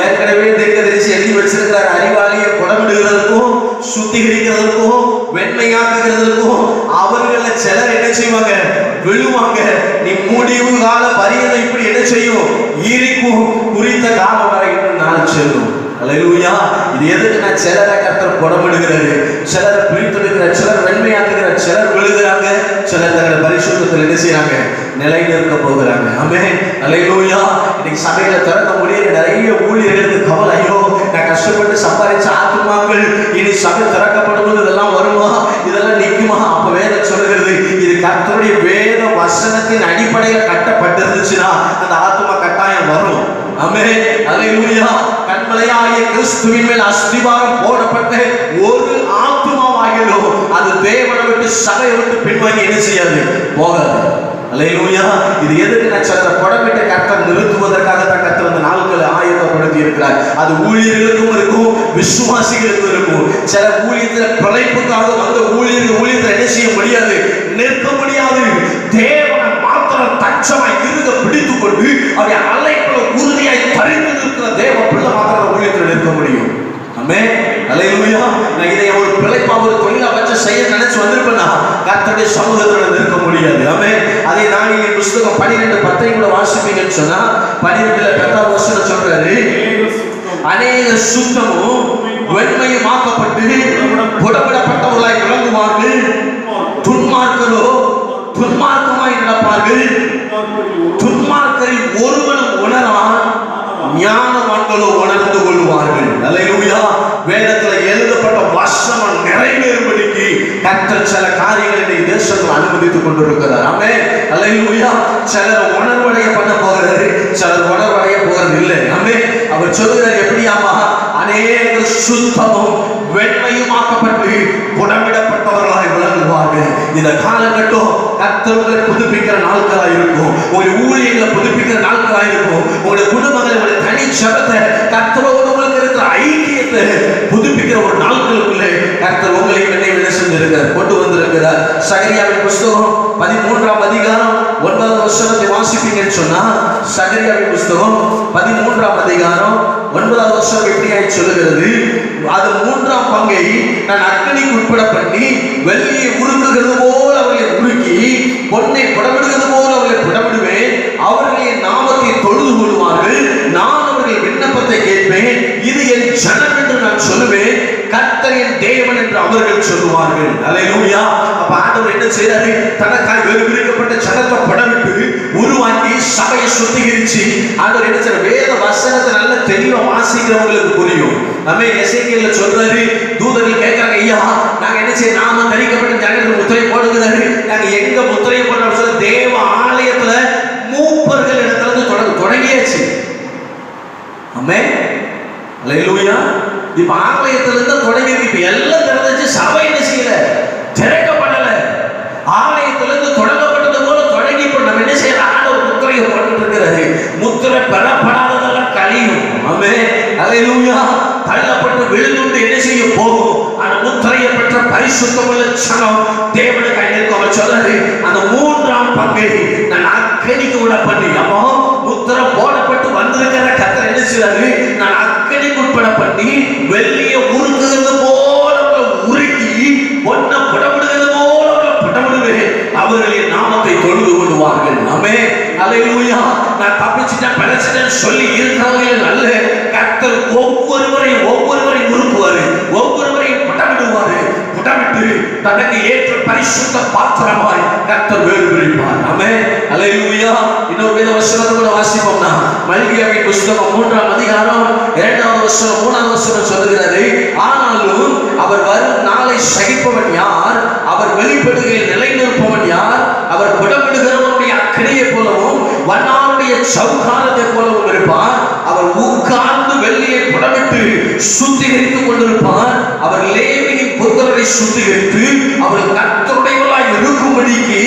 ஏற்கனவே தீர்க்கதரிசி எழுதி வச்சிருக்கிறார். அறிவாளியை புடமிடுகிறதற்கும் சுத்திகரிக்கிறதற்கும் வெண்மையாக்குகிறதற்கும் அவர்கள சிலர் என்ன செய்வாங்க? விழுவாங்க. நீ முடிவு கால பரியந்தம் இப்படி என்ன செய்யும்? இருக்கும். குறித்த காலம் வரை இன்னும் நாள் செல்லும். அல்லேலூயா. இது எதுக்கு? நான் சிலரை கர்த்தர் புடமிடுகிறாரு, சிலரை பிரித்தெடுக்கிறார், சிலர் வெண்மையாக்குகிறார், சிலர் விழுகிறாங்க, சிலர் தங்களை பரிசுத்தத்தில் என்ன செய்யறாங்க? நிலைநிறுத்த போகிறாங்க. ஆமென். அல்லேலூயா. இன்னைக்கு சபையில திறக்க முடியல. நிறைய ஊழியர்களுக்கு கவலை, ஐயோ நான் கஷ்டப்பட்டு சம்பாதிச்ச ஆத்துமாக்கள் இனி சபை திறக்கப்படும், இதெல்லாம் வருமா, இதெல்லாம் நிக்குமா? அப்ப வேதம் சொல்லுகிறது, இது கர்த்தருடைய வேத வசனத்தின் அடிப்படையில் கட்டப்பட்டிருந்துச்சுன்னா அந்த ஆத்துமா கட்டாயம் வரும். ஆமென். அல்லேலூயா. கண்மலையாகிய கிறிஸ்துவின் மேல் அஸ்திவாரம் போடப்பட்ட ஒரு ஆத்துமாவாகிலோ அது தேவனை விட்டு, சபையை விட்டு பின்வாங்கி என்ன செய்யாது? போகாது. அல்லேலூயா. இது எதுக்கு? நான் சொல்ற புடமிட்ட கர்த்தர் நிறுத்துவதற்காக தான் கர்த்தர் அந்த நாட்களை ஆயத்தப்படுத்தி இருக்கிறார். அது ஊழியர்களுக்கும் இருக்கும், விசுவாசிகளுக்கும் இருக்கும். சில ஊழியத்தில் பிழைப்புக்காக வந்த ஊழியத்தில் என்ன செய்ய முடியாது? நிற்க முடியாது. தேவனை மாத்திரம் தச்சமாய் இருக பிடித்துக் கொண்டு அவருடைய அழைப்புல உறுதியாய் பறித்து நிற்கிற தேவ பிள்ளை மாத்திரம் ஊழியத்தில் நிற்க முடியும். ஆமென். அல்லேலூயா. நான் இதை ஒரு பிழைப்பா, ஒரு தொழிலா வச்சு செய்ய நினைச்சு வந்திருப்பேன்னா கர்த்தருடைய சமூகத்தில் நிற்க முடியாது. ஆமென். அதே தானியேலின் புஸ்தகம் 12:10 கூட வாசிப்பீங்கன்னு சொன்னா 12ல 10வது வசனம் சொல்றாரு, அநேக சுத்தமும் வெண்மையுமாக்கப்பட்டு புடமிடப்பட்டவர்களாய் விளங்குவார்கள். துன்மார்க்கரோ துன்மார்க்கமாய் நடப்பார்கள். துன்மார்க்கரில் ஒருவனும் உணரான், ஞானவான்களோ உணர்ந்து கொள்வார்கள். அல்லேலூயா. வேதத்தில் எழுதப்பட்ட வசனம் நிறைவேறும்படிக்கு கர்த்தர் சில காரியங்களை இந்த தேசத்தில் அனுமதித்துக் கொண்டிருக்கிறார். ஆமென். அல்லேலூயா. சிலர் உணர்வடைய பண்ண போகிறாரு, சிலர் உணர்வடைய போகிறது இல்லை. ஆமென். அவர் சொல்கிறார், எப்படியாமா? அநேக சுத்தமும் வெண்மையுமாக்கப்பட்டு புடமிடப்பட்டவர்களாய் விளங்குவார்கள். இந்த காலகட்டம் கர்த்தர்களை புதுப்பிக்கிற நாட்களா இருக்கும். உங்களுடைய ஊழியர்களை புதுப்பிக்கிற நாட்களா இருக்கும். உங்களுடைய குடும்பங்களை, உங்களுடைய தனி ஜெபத்தை, கர்த்தரோடு உங்களுக்கு இருக்கிற ஐக்கியத்தை புதுப்பிக்கிற ஒரு நாட்களுக்குள்ளே கர்த்தர் உங்களை என்னை என்ன செஞ்சு வந்திருக்கிறார். சகரியாவின் புஸ்தகம் 13ஆம் அதிகாரம் 9வது வசனத்தை வாசிப்பீங்கன்னு சொன்னா, சகரியாவின் புஸ்தகம் 13ஆம் அதிகாரம் 9வது வசனம் எப்படியாய் சொல்லுகிறது, அது 3ஆம் பங்கை நான் அக்கினிக்கு உட்பட பண்ணி வெள்ளியை உருக்குகிறது போல அவர்களை உருக்கி பொன்னை புடமிடுகிறது போல அவர்களை புடமிடுவேன். அவர்கள் என் நாமத்தை தொழுது கொள்வார்கள், நான் அவர்கள் விண்ணப்பத்தை கேட்பேன், இது என் ஜனம் என்று நான் சொல்லுவேன், கர்த்தர் என் தேவன் என்று அவர்கள் சொல்லுவார்கள். அல்லேலூயா. அப்ப ஆண்டவர் என்ன செய்றாரு, தனக்காய் வெறுப்பிக்கப்பட்ட ஜனத்தை படவிட்டு உருவாக்கி சபையை சுத்திகரிச்சு ஆண்டவர் என்ன செய்றார், வேத வசனத்தை நல்ல தெளிவா வாசிக்கிறவங்களுக்கு புரியும். ஆமென். எசேக்கியேல்ல சொல்றாரு, தூதர்கள் கேட்கறாங்க, ஐயா நாங்க என்ன செய்ய, நாம தரிக்கப்பட்ட ஜனங்களுக்கு முத்திரை போடுகிறாரு, நாங்க எங்க முத்திரை போடுறோம் சொல்ல, தேவ ஆலயத்துல மூப்பர்கள் இடத்துல இருந்து தொடங்கியாச்சு. ஆமென். அல்லேலூயா. இப்ப ஆலயத்துல இருந்து தொடங்கி இப்ப எல்லாம் திறந்துச்சு, சபை என்ன செய்யல, திறக்கப்படல. ஆலயத்துல இருந்து தொடங்கப்பட்டது போல தொடங்கி இப்ப நம்ம என்ன செய்யறோம், ஆண்டவர் முத்திரையை போட்டுட்டு இருக்கிறாரு. முத்திரை பெறப்படாததெல்லாம் கழியும். ஆமென். அல்லேலூயா. தள்ளப்பட்டு விழுந்து என்ன செய்ய போகும், அந்த முத்திரையை பெற்ற பரிசுத்தமுள்ள ஜனம் தேவனுக்கு அழைக்கும். அவர் சொல்றாரு, அந்த 3ஆம் பங்கை நான் அக்கினிக்கு விட பண்ணி, அப்போ முத்திரை போடப்பட்டு வந்திருக்கிற கர்த்தர் என்ன செய்றாரு, நான் அக்கினிக்கு உட்பட பண்ணி வெள்ளியை உருக்குகிறது போல உருக்கி பொன்னை புடமிடுகிறது போல புடமிடுவேன், அவர்களின் நாமத்தை தொழுது கொள்வார்கள். ஆமென். அல்லேலூயா. நான் தப்பிச்சிட்டேன் பிழைச்சிட்டேன்னு சொல்லி இருக்கிறவர்கள் அல்ல, கர்த்தர் ஒவ்வொருவரையும் உருக்குவாரு, ஒவ்வொருவரையும் புடமிடுவாரு. புடமிட்டு தனக்கு ஏற்ற பரிசுத்த பாத்திரமாய் கர்த்தர் வேறு பிரிப்பார். ஆமென். அல்லேலூயா. இன்னொரு வேத வசனத்தை கூட வாசிப்போம்னா, மல்கியாவின் புஸ்தகம் 3ஆம் அதிகாரம் 2வது வசனம் 3வது வசனம் சொல்லுகிறது, ஆனாலும் அவர் வரும் நாளை சகிப்பவன் யார், அவர் வெளிப்படுகையில் நிலை நிற்பவன் யார், அவர் புடமிடுகிறவனுடைய அக்கினியை போலவும் வண்ணாருடைய சவுக்காரத்தை போலவும் இருப்பார், அவர் உட்கார்ந்து வெள்ளியை புடமிட்டு சுத்திகரித்துக் கொண்டிருப்பார், அவர் லேவியின் புத்திரரை சுத்திகரித்து அவர்கள் கர்த்தருடையவர்களாய் இருக்கும்படிக்கு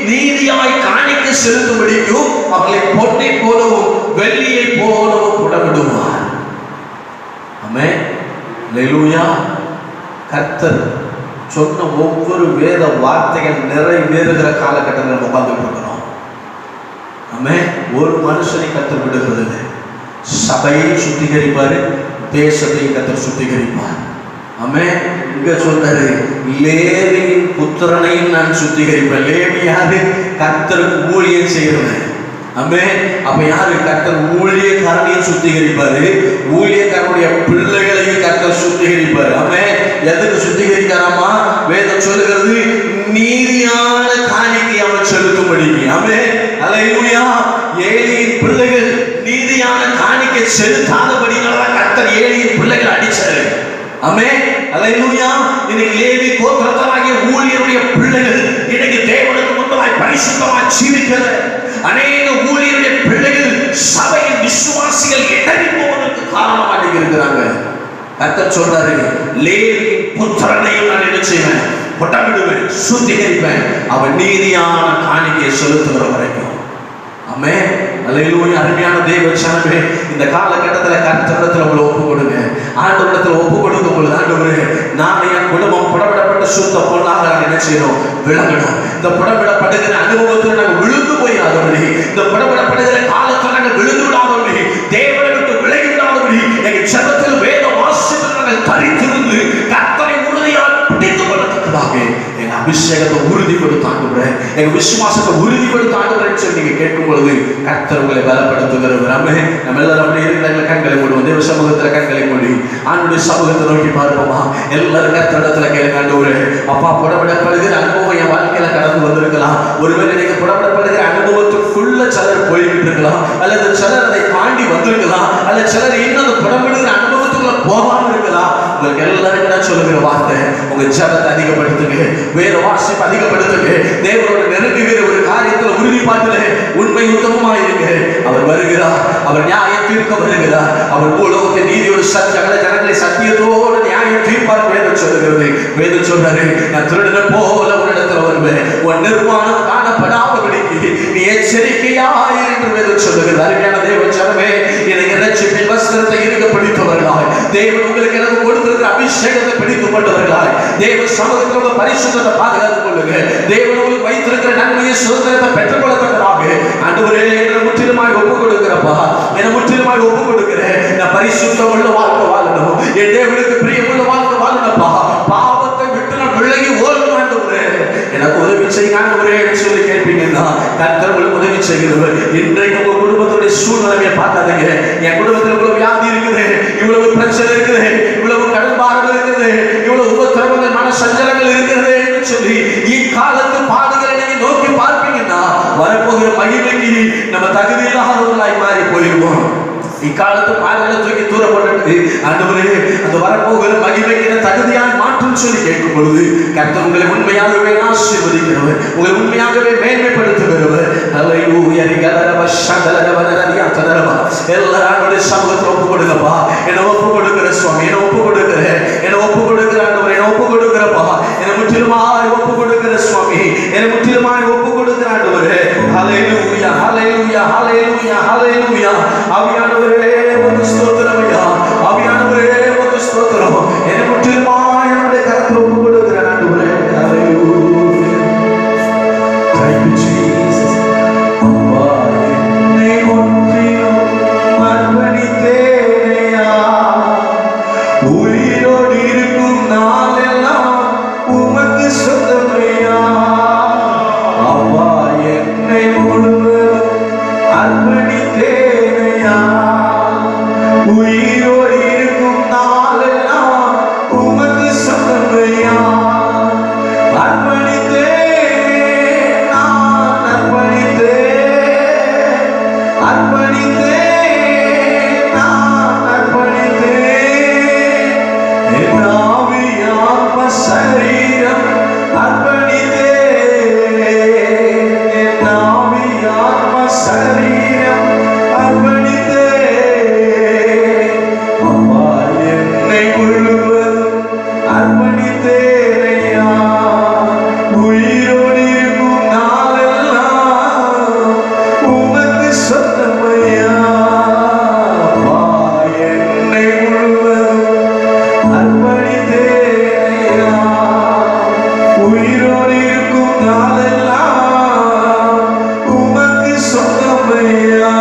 நீதியாய் காணிக்க செலுத்தும்படிக்கும் அவர்களை பொன்னை போலவும் வெள்ளியை போலவும் புடமிடுவார். ஆமென். அல்லேலூயா. கர்த்தர் சொன்ன ஒவ்வொரு வேத வார்த்தைகள் நிறைவேறுகிற காலகட்டத்தில் நம்ம உட்கார்ந்துட்டு இருக்கிறோம். ஆமென். ஒரு மனுஷனை கர்த்தர் விடுகிறது இல்லை, சபையை சுத்திகரிப்பாரு, தேசத்தையும் கர்த்தர் சுத்திகரிப்பார். ஆமென். இங்க சொல்றாரு, லேவியின் புத்திரனையும் நான் சுத்திகரிப்பேன். லேவி யாரு, கர்த்தருக்கு ஊழியம் செய்யறது. ஆமென். அப்ப யாரு, கர்த்தர் ஊழியக்காரனையும் சுத்திகரிப்பாரு, ஊழியக்காரனுடைய பிள்ளைகளையும் கர்த்தர் சுத்திகரிப்பாரு. ஆமென். எதுக்கு சுத்திகரிக்கிறாமா, வேதம் சொல்லுகிறது, நீதியான காணிக்கை அவர் செலுத்தும்படிக்கு. ஆமென். அல்லேலூயா. ஏலியின் பிள்ளைகள் நீதியான காணிக்கை செலுத்தாதபடினால கர்த்தர் ஏலியின் பிள்ளைகள் அடிச்சாரு. ஆமென். அல்லேலூயா. இன்னைக்கு லேவி கோத்திரத்தாகிய ஊழியருடைய பிள்ளைகள் இன்னைக்கு தேவனுக்கு முன்பாக பரிசுத்தமாய் ஜீவிக்கிற அநேக ஊழியருடைய பிள்ளைகள் சபையின் விசுவாசிகள் இடறி போவதற்கு காரணமாக இருக்கிறாங்க. கர்த்தர் சொல்றாரு, லேவியின் புத்திரனையும் நான் என்ன செய்வேன், புடமிடுவேன், சுத்திகரிப்பேன், அவன் நீதியான காணிக்கையை செலுத்துகிற வரைக்கும். ஆமென். அல்லேலூயா. அருமையான தேவ ஜனமே, இந்த காலகட்டத்தில் கர்த்தரிடத்தில் உங்களை ஒப்பு கொடுங்க. ஆண்டவரிடத்தில் ஒப்பு கொடுக்கும் பொழுது, ஆண்டவரே நான் என் குடும்பம் புடமிடப்பட்ட சுத்த பொருளாக நாங்கள் என்ன செய்யணும், விளங்கணும். இந்த புடமிடப்படுகிற அனுபவத்தில் நாங்கள் விழுந்து போய் ஆதவனே, இந்த புடமிடப்படுகிற காலத்தில் நாங்கள் விழுந்து விடாதவனே, தேவனை விட்டு விலகி விடாதவனே, எங்கள் ஜெபத்தில் வேத வாசிப்பில் நாங்கள் தரித்திருந்து கர்த்தரை உறுதியாக பிடித்துக் கொள்ளத்தக்கதாக எங்க அபிஷேகத்தை உறுதிப்படுத்தாங்க, எங்க விசுவாசத்தை உறுதிப்படுத்தாங்க சொல்லி நீங்க கேட்கும் பொழுது கர்த்தர் உங்களை பலப்படுத்துகிறார். நம்ம எல்லாரும் அப்படி இருக்கிற கண்களை மூடுவோம், தேவ சமூகத்துல கண்களை மூடி ஆண்டுடைய சமூகத்தை நோக்கி பார்ப்போமா. எல்லாரும் கர்த்தரிடத்துல கேளுங்க, ஆண்டவரே அப்பா புடமிடப்படுகிற அனுபவம் என் வாழ்க்கையில கடந்து வந்திருக்கலாம். ஒருவேளை நீங்க புடமிடப்படுகிற அனுபவத்துக்குள்ள சிலர் போய்கிட்டு இருக்கலாம், அல்லது சிலர் அதை தாண்டி வந்திருக்கலாம், அல்லது சிலர் இன்னும் புடமிடுகிற அனுபவத்துக்குள்ள போகாம இருக்கலாம். உங்களுக்கு எல்லாரும் என்ன சொல்லுகிற வார்த்தை, உங்க ஜெபத்தை அதிகப்படுத்துங்க, வேற வாசிப்பு அதிகப்படுத்துங்க, தேவனோட நெருங்குகிற ஒரு காரியத்தில் உறுதிப்பாட்டுல உண்மை உத்தமமாயிருங்க. அவர் வருகிறார், அவர் நியாயம் தீர்க்க வருகிறார், அவர் பூலோகத்தை நீதியோடு சகல ஜனங்களை சத்தியத்தோடு நியாயம் தீர்ப்பார். வேதம் சொல்லுகிறது, வேதம் சொல்றாரு, நான் திருடனை போல உன்னிடத்தில் வருவேன், உன் நிர்வாணம் காணப்படாதபடிக்கு நீ எச்சரிக்கையாயிரு என்று வேதம் சொல்லுகிறது. அருமையான தேவ ஜனமே, எனக்கு இரட்சிப்பின் வஸ்திரத்தை இருக்க பிடித்தவர்களாய் தேவன் உங்களுக்கு எனக்கு கொடுத்திருக்கிற அபிஷேகத்தை பிடித்துக் கொண்டவர்களாய் தேவ சமூகத்தில் உங்க பரிசுத்தத்தை பாதுகாத்துக் கொள்ளுங்க. தேவன் உங்களுக்கு வைத்திருக்கிற நன்மையை சுதந்திரத்தை பெற்றுக்கொள்ளத்தக்கதாக ஆண்டவரே என்னை முற்றிலுமாய் ஒப்பு கொடுக்கிறப்பா, என்னை முற்றிலுமாய் ஒப்பு கொடுக்கிறேன். நான் பரிசுத்தம் உள்ள வாழ்க்கை வாழணும், என் தேவனுக்கு பிரியமுள்ள வாழ்க்கை வாழணும்ப்பா. பாவத்தை விட்டு நான் விலகி ஓடணும் ஆண்டவரே, எனக்கு உதவி செய்யுங்க ஆண்டவரே சொல்லி கேட்பீங்கன்னா கர்த்தர் உங்களுக்கு உதவி செய்கிறவர். இன்றைக்கு உங்க குடும்பத்துடைய சூழ்நிலையை பார்க்காதீங்க. என் குடும்பத்தில் இவ்வளவு வியாதி இருக்குது, இவ்வளவு பிரச்சனை இருக்குது, இவ்வளவு கடன் பாரம் இருக்குது, இவ்வளவு உபத்திரவங்கள் மன சஞ்சலங்கள் இருக்கிறது என்று சொல்லி இக்காலத்து பாடுகளை நீங்க நோக்கி பார்ப்பீங்கன்னா வரப்போகிற மகிமைக்கு நம்ம தகுதி இல்லாதவர்களாய் மாறி போயிருவோம். இக்காலத்து பாடுகளை தூக்கி தூர போட்டு ஆண்டவரே அந்த வரப்போகிற மகிமைக்கு தகுதியாய் மாற்றும் சொல்லி கேட்கும் பொழுது கர்த்தர் உங்களை உண்மையாகவே ஆசீர்வதிக்கிறவர், உங்களை உண்மையாகவே மேன்மைப்படுத்துகிறவர். அல்லேலூயா. எல்லாரும் சமூகத்தை ஒப்பு கொடுங்கப்பா. என்னை ஒப்பு கொடுக்கிற சுவாமி, என்னை ஒப்பு கொடுக்கிறேன், என்னை ஒப்பு கொடுக்கிற ஆண்டவரே, என்னை ஒப்பு கொடுக்கிறப்பா, என்னை முற்றிலுமாய் ஒப்பு கொடுக்கிற சுவாமி, என்னை முற்றிலுமாய் ஒப்பு கொடுக்கிற ஆண்டவரே. ஹல்லேலூயா, ஹல்லேலூயா, ஹல்லேலூயா, ஹல்லேலூயா. ஆவியானவரே உமக்கு ஸ்தோத்திரம் ஐயா, ஆவியானவரே உமக்கு ஸ்தோத்திரம். என்னை முற்றிலுமாய் என்னுடைய கரத்தில் ஒப்பு கொடுக்கிற ஆண்டவரே. ஹல்லேலூயா. Thank you Jesus. அப்பா என்னை முற்றிலும் அர்ப்பணித்தேனையா, உயிரோடு இருக்கும் நாளெல்லாம் உமக்கு சொந்தமையா. அப்பா என்னை முழுவதும் அர்ப்பணித்தேனையா, உயிரோடு இருக்கும் நாளெல்லாம் உமக்கு சொந்தமையா. அர்ப்பணித்தேன், நான் அர்ப்பணித்தேன், அர்ப்பணித்தேன், நான் அர்ப்பணித்தேன். என் ஆவி ஆத்ம சரீரம் அர்ப்பணித்தேன், என் ஆவி ஆத்ம சரீரம் அர்ப்பணித்தேன். அப்பா என்னை முழுவதும் அர்ப்பணித்தேனையா, உயிரோடு இருக்கும் நாளெல்லாம் உமக்கு சொந்தமையா. அப்பா என்னை முழுவதும் அர்ப்பணித்தேனையா, உயிரோடு இருக்கும் நாளெல்லாம் உமக்கு சொந்தமையா.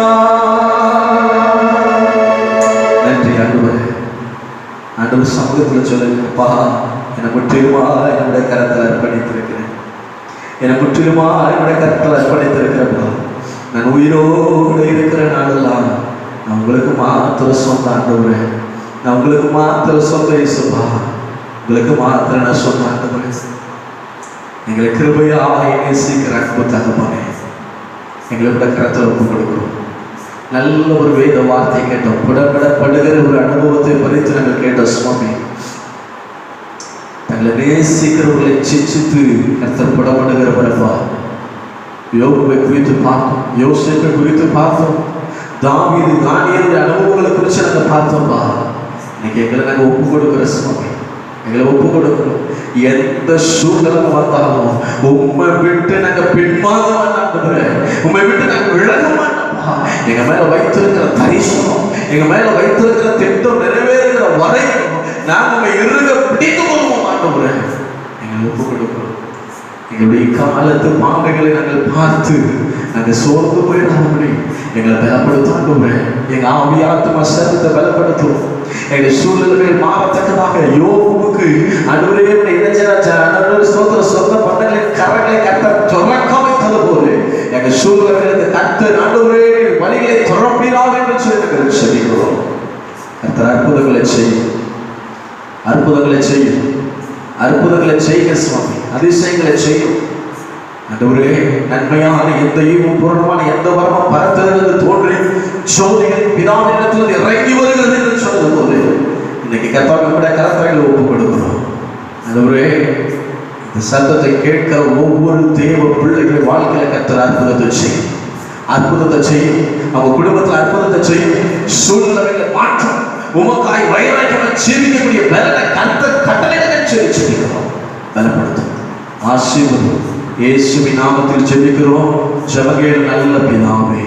நன்றி ஆண்டவரே. ஆண்டவர் சமூகத்தில் சொல்லுங்கப்பா, என்னை முற்றிலுமா என்னுடைய கரத்தில் அர்ப்பணித்திருக்கிறேன், என்னை முற்றிலுமா என்னுடைய கரத்தில் அர்ப்பணித்திருக்கிறப்பா. நான் உயிரோடு இருக்கிற நாளெல்லாம் நான் உங்களுக்கு மாத்திரம் சொந்த ஆண்டவரே, நான் உங்களுக்கு மாத்திரம் சொந்த இயேசுப்பா, உங்களுக்கு மாத்திரம் நான் சொந்த ஆண்டவரே. எங்களை கிருபையாக நேசிக்கிற அன்பு தகப்பனே, எங்களோட கரத்தில் ஒப்பு கொடுக்கிறோம். நல்ல ஒரு வேத வார்த்தை கேட்டோம், புடமிடப்படுகிற ஒரு அனுபவத்தை பறித்து நாங்கள் கேட்டோம் சுவாமி. தங்களை நேசிக்கிறவர்களை சிச்சித்து கர்த்தர் புடமிடுகிறவரப்பா. யோபுவை குறித்து பார்த்தோம், யோசேப்பை குறித்து பார்த்தோம், தாவீது தானியேலுடைய அனுபவங்களை குறித்து நாங்கள் பார்த்தோம்ப்பா. இன்னைக்கு எங்களை நாங்கள் ஒப்பு கொடுக்கிற சுவாமி, எங்களை ஒப்பு கொடுக்கிறோம். எந்த சூழ்நிலை வந்தாலும் உண்மை விட்டு நாங்கள் பின்வாங்க மாட்டோம், உண்மை விட்டு நாங்கள் விலக மாட்டோம். எங்க மேல வைத்திருக்கிற தரிசனம், எங்க மேல வைத்திருக்கிற திட்டம் நிறைவேறுகிற வரைக்கும் நாங்கள் உங்களை இறுக பிடித்துக் கொள்வோம் ஆண்டவரே. எங்களை ஒப்பு கொடுக்கிறோம். எங்களுடைய காலத்து பாதைகளை நாங்கள் பார்த்து நாங்கள் சோர்ந்து போயிடாதபடி எங்களை பலப்படுத்தாண்டோமே. எங்க ஆவியாத்மா சரீரத்தை பலப்படுத்துவோம். எங்கள் சூழ்நிலைகள் மாறத்தக்கதாக யோபுவுக்கு ஆண்டவரே இளைஞராஜா ஆண்டவரே சொந்த பந்தங்களின் கரங்களை கர்த்தர் துறக்க வைத்தது போல எங்கள் சூழ்நிலைகளுக்கு கர்த்தர் ஆண்டவரே வழிகளை துறப்பீராக என்று சொல்லி சொல்லிக்கிறோம். கர்த்தர் அற்புதங்களை செய்யும், அற்புதங்களை செய்யும், அற்புதங்களை செய்ய சுவாமி, அதிசயங்களை செய்யும். ஆண்டவரே நன்மையான எந்த ஈவும் பூரணமான எந்த வரமும் பரத்திலிருந்து தோன்றி ஜோதிகள் பிதாவிடத்தில் இறங்கி வருகிறது என்று சொன்னது போது இன்னைக்கு கர்த்தாவே நம்முடைய கரத்தில் ஒப்பு கொடுக்கிறோம். ஆண்டவரே இந்த சத்தத்தை கேட்கிற ஒவ்வொரு தேவ பிள்ளைகளின் வாழ்க்கையில கர்த்தர் அற்புதத்தை செய்யும், அற்புதத்தை செய்யும், அவங்க குடும்பத்தில் அற்புதத்தை செய்யும், சூழ்நிலைகளை மாற்றம் உமக்காய் வைராக்கியமாக ஜீவிக்கக்கூடிய பலனை கர்த்தர் கட்டளையிட சொல்லிக்கிறோம். பலப்படுத்தும், ஆசீர்வதியும். இயேசுவின் நாமத்தில் ஜெபிக்கிறோம். ஜெபங்கள் நல்ல பிதாவே.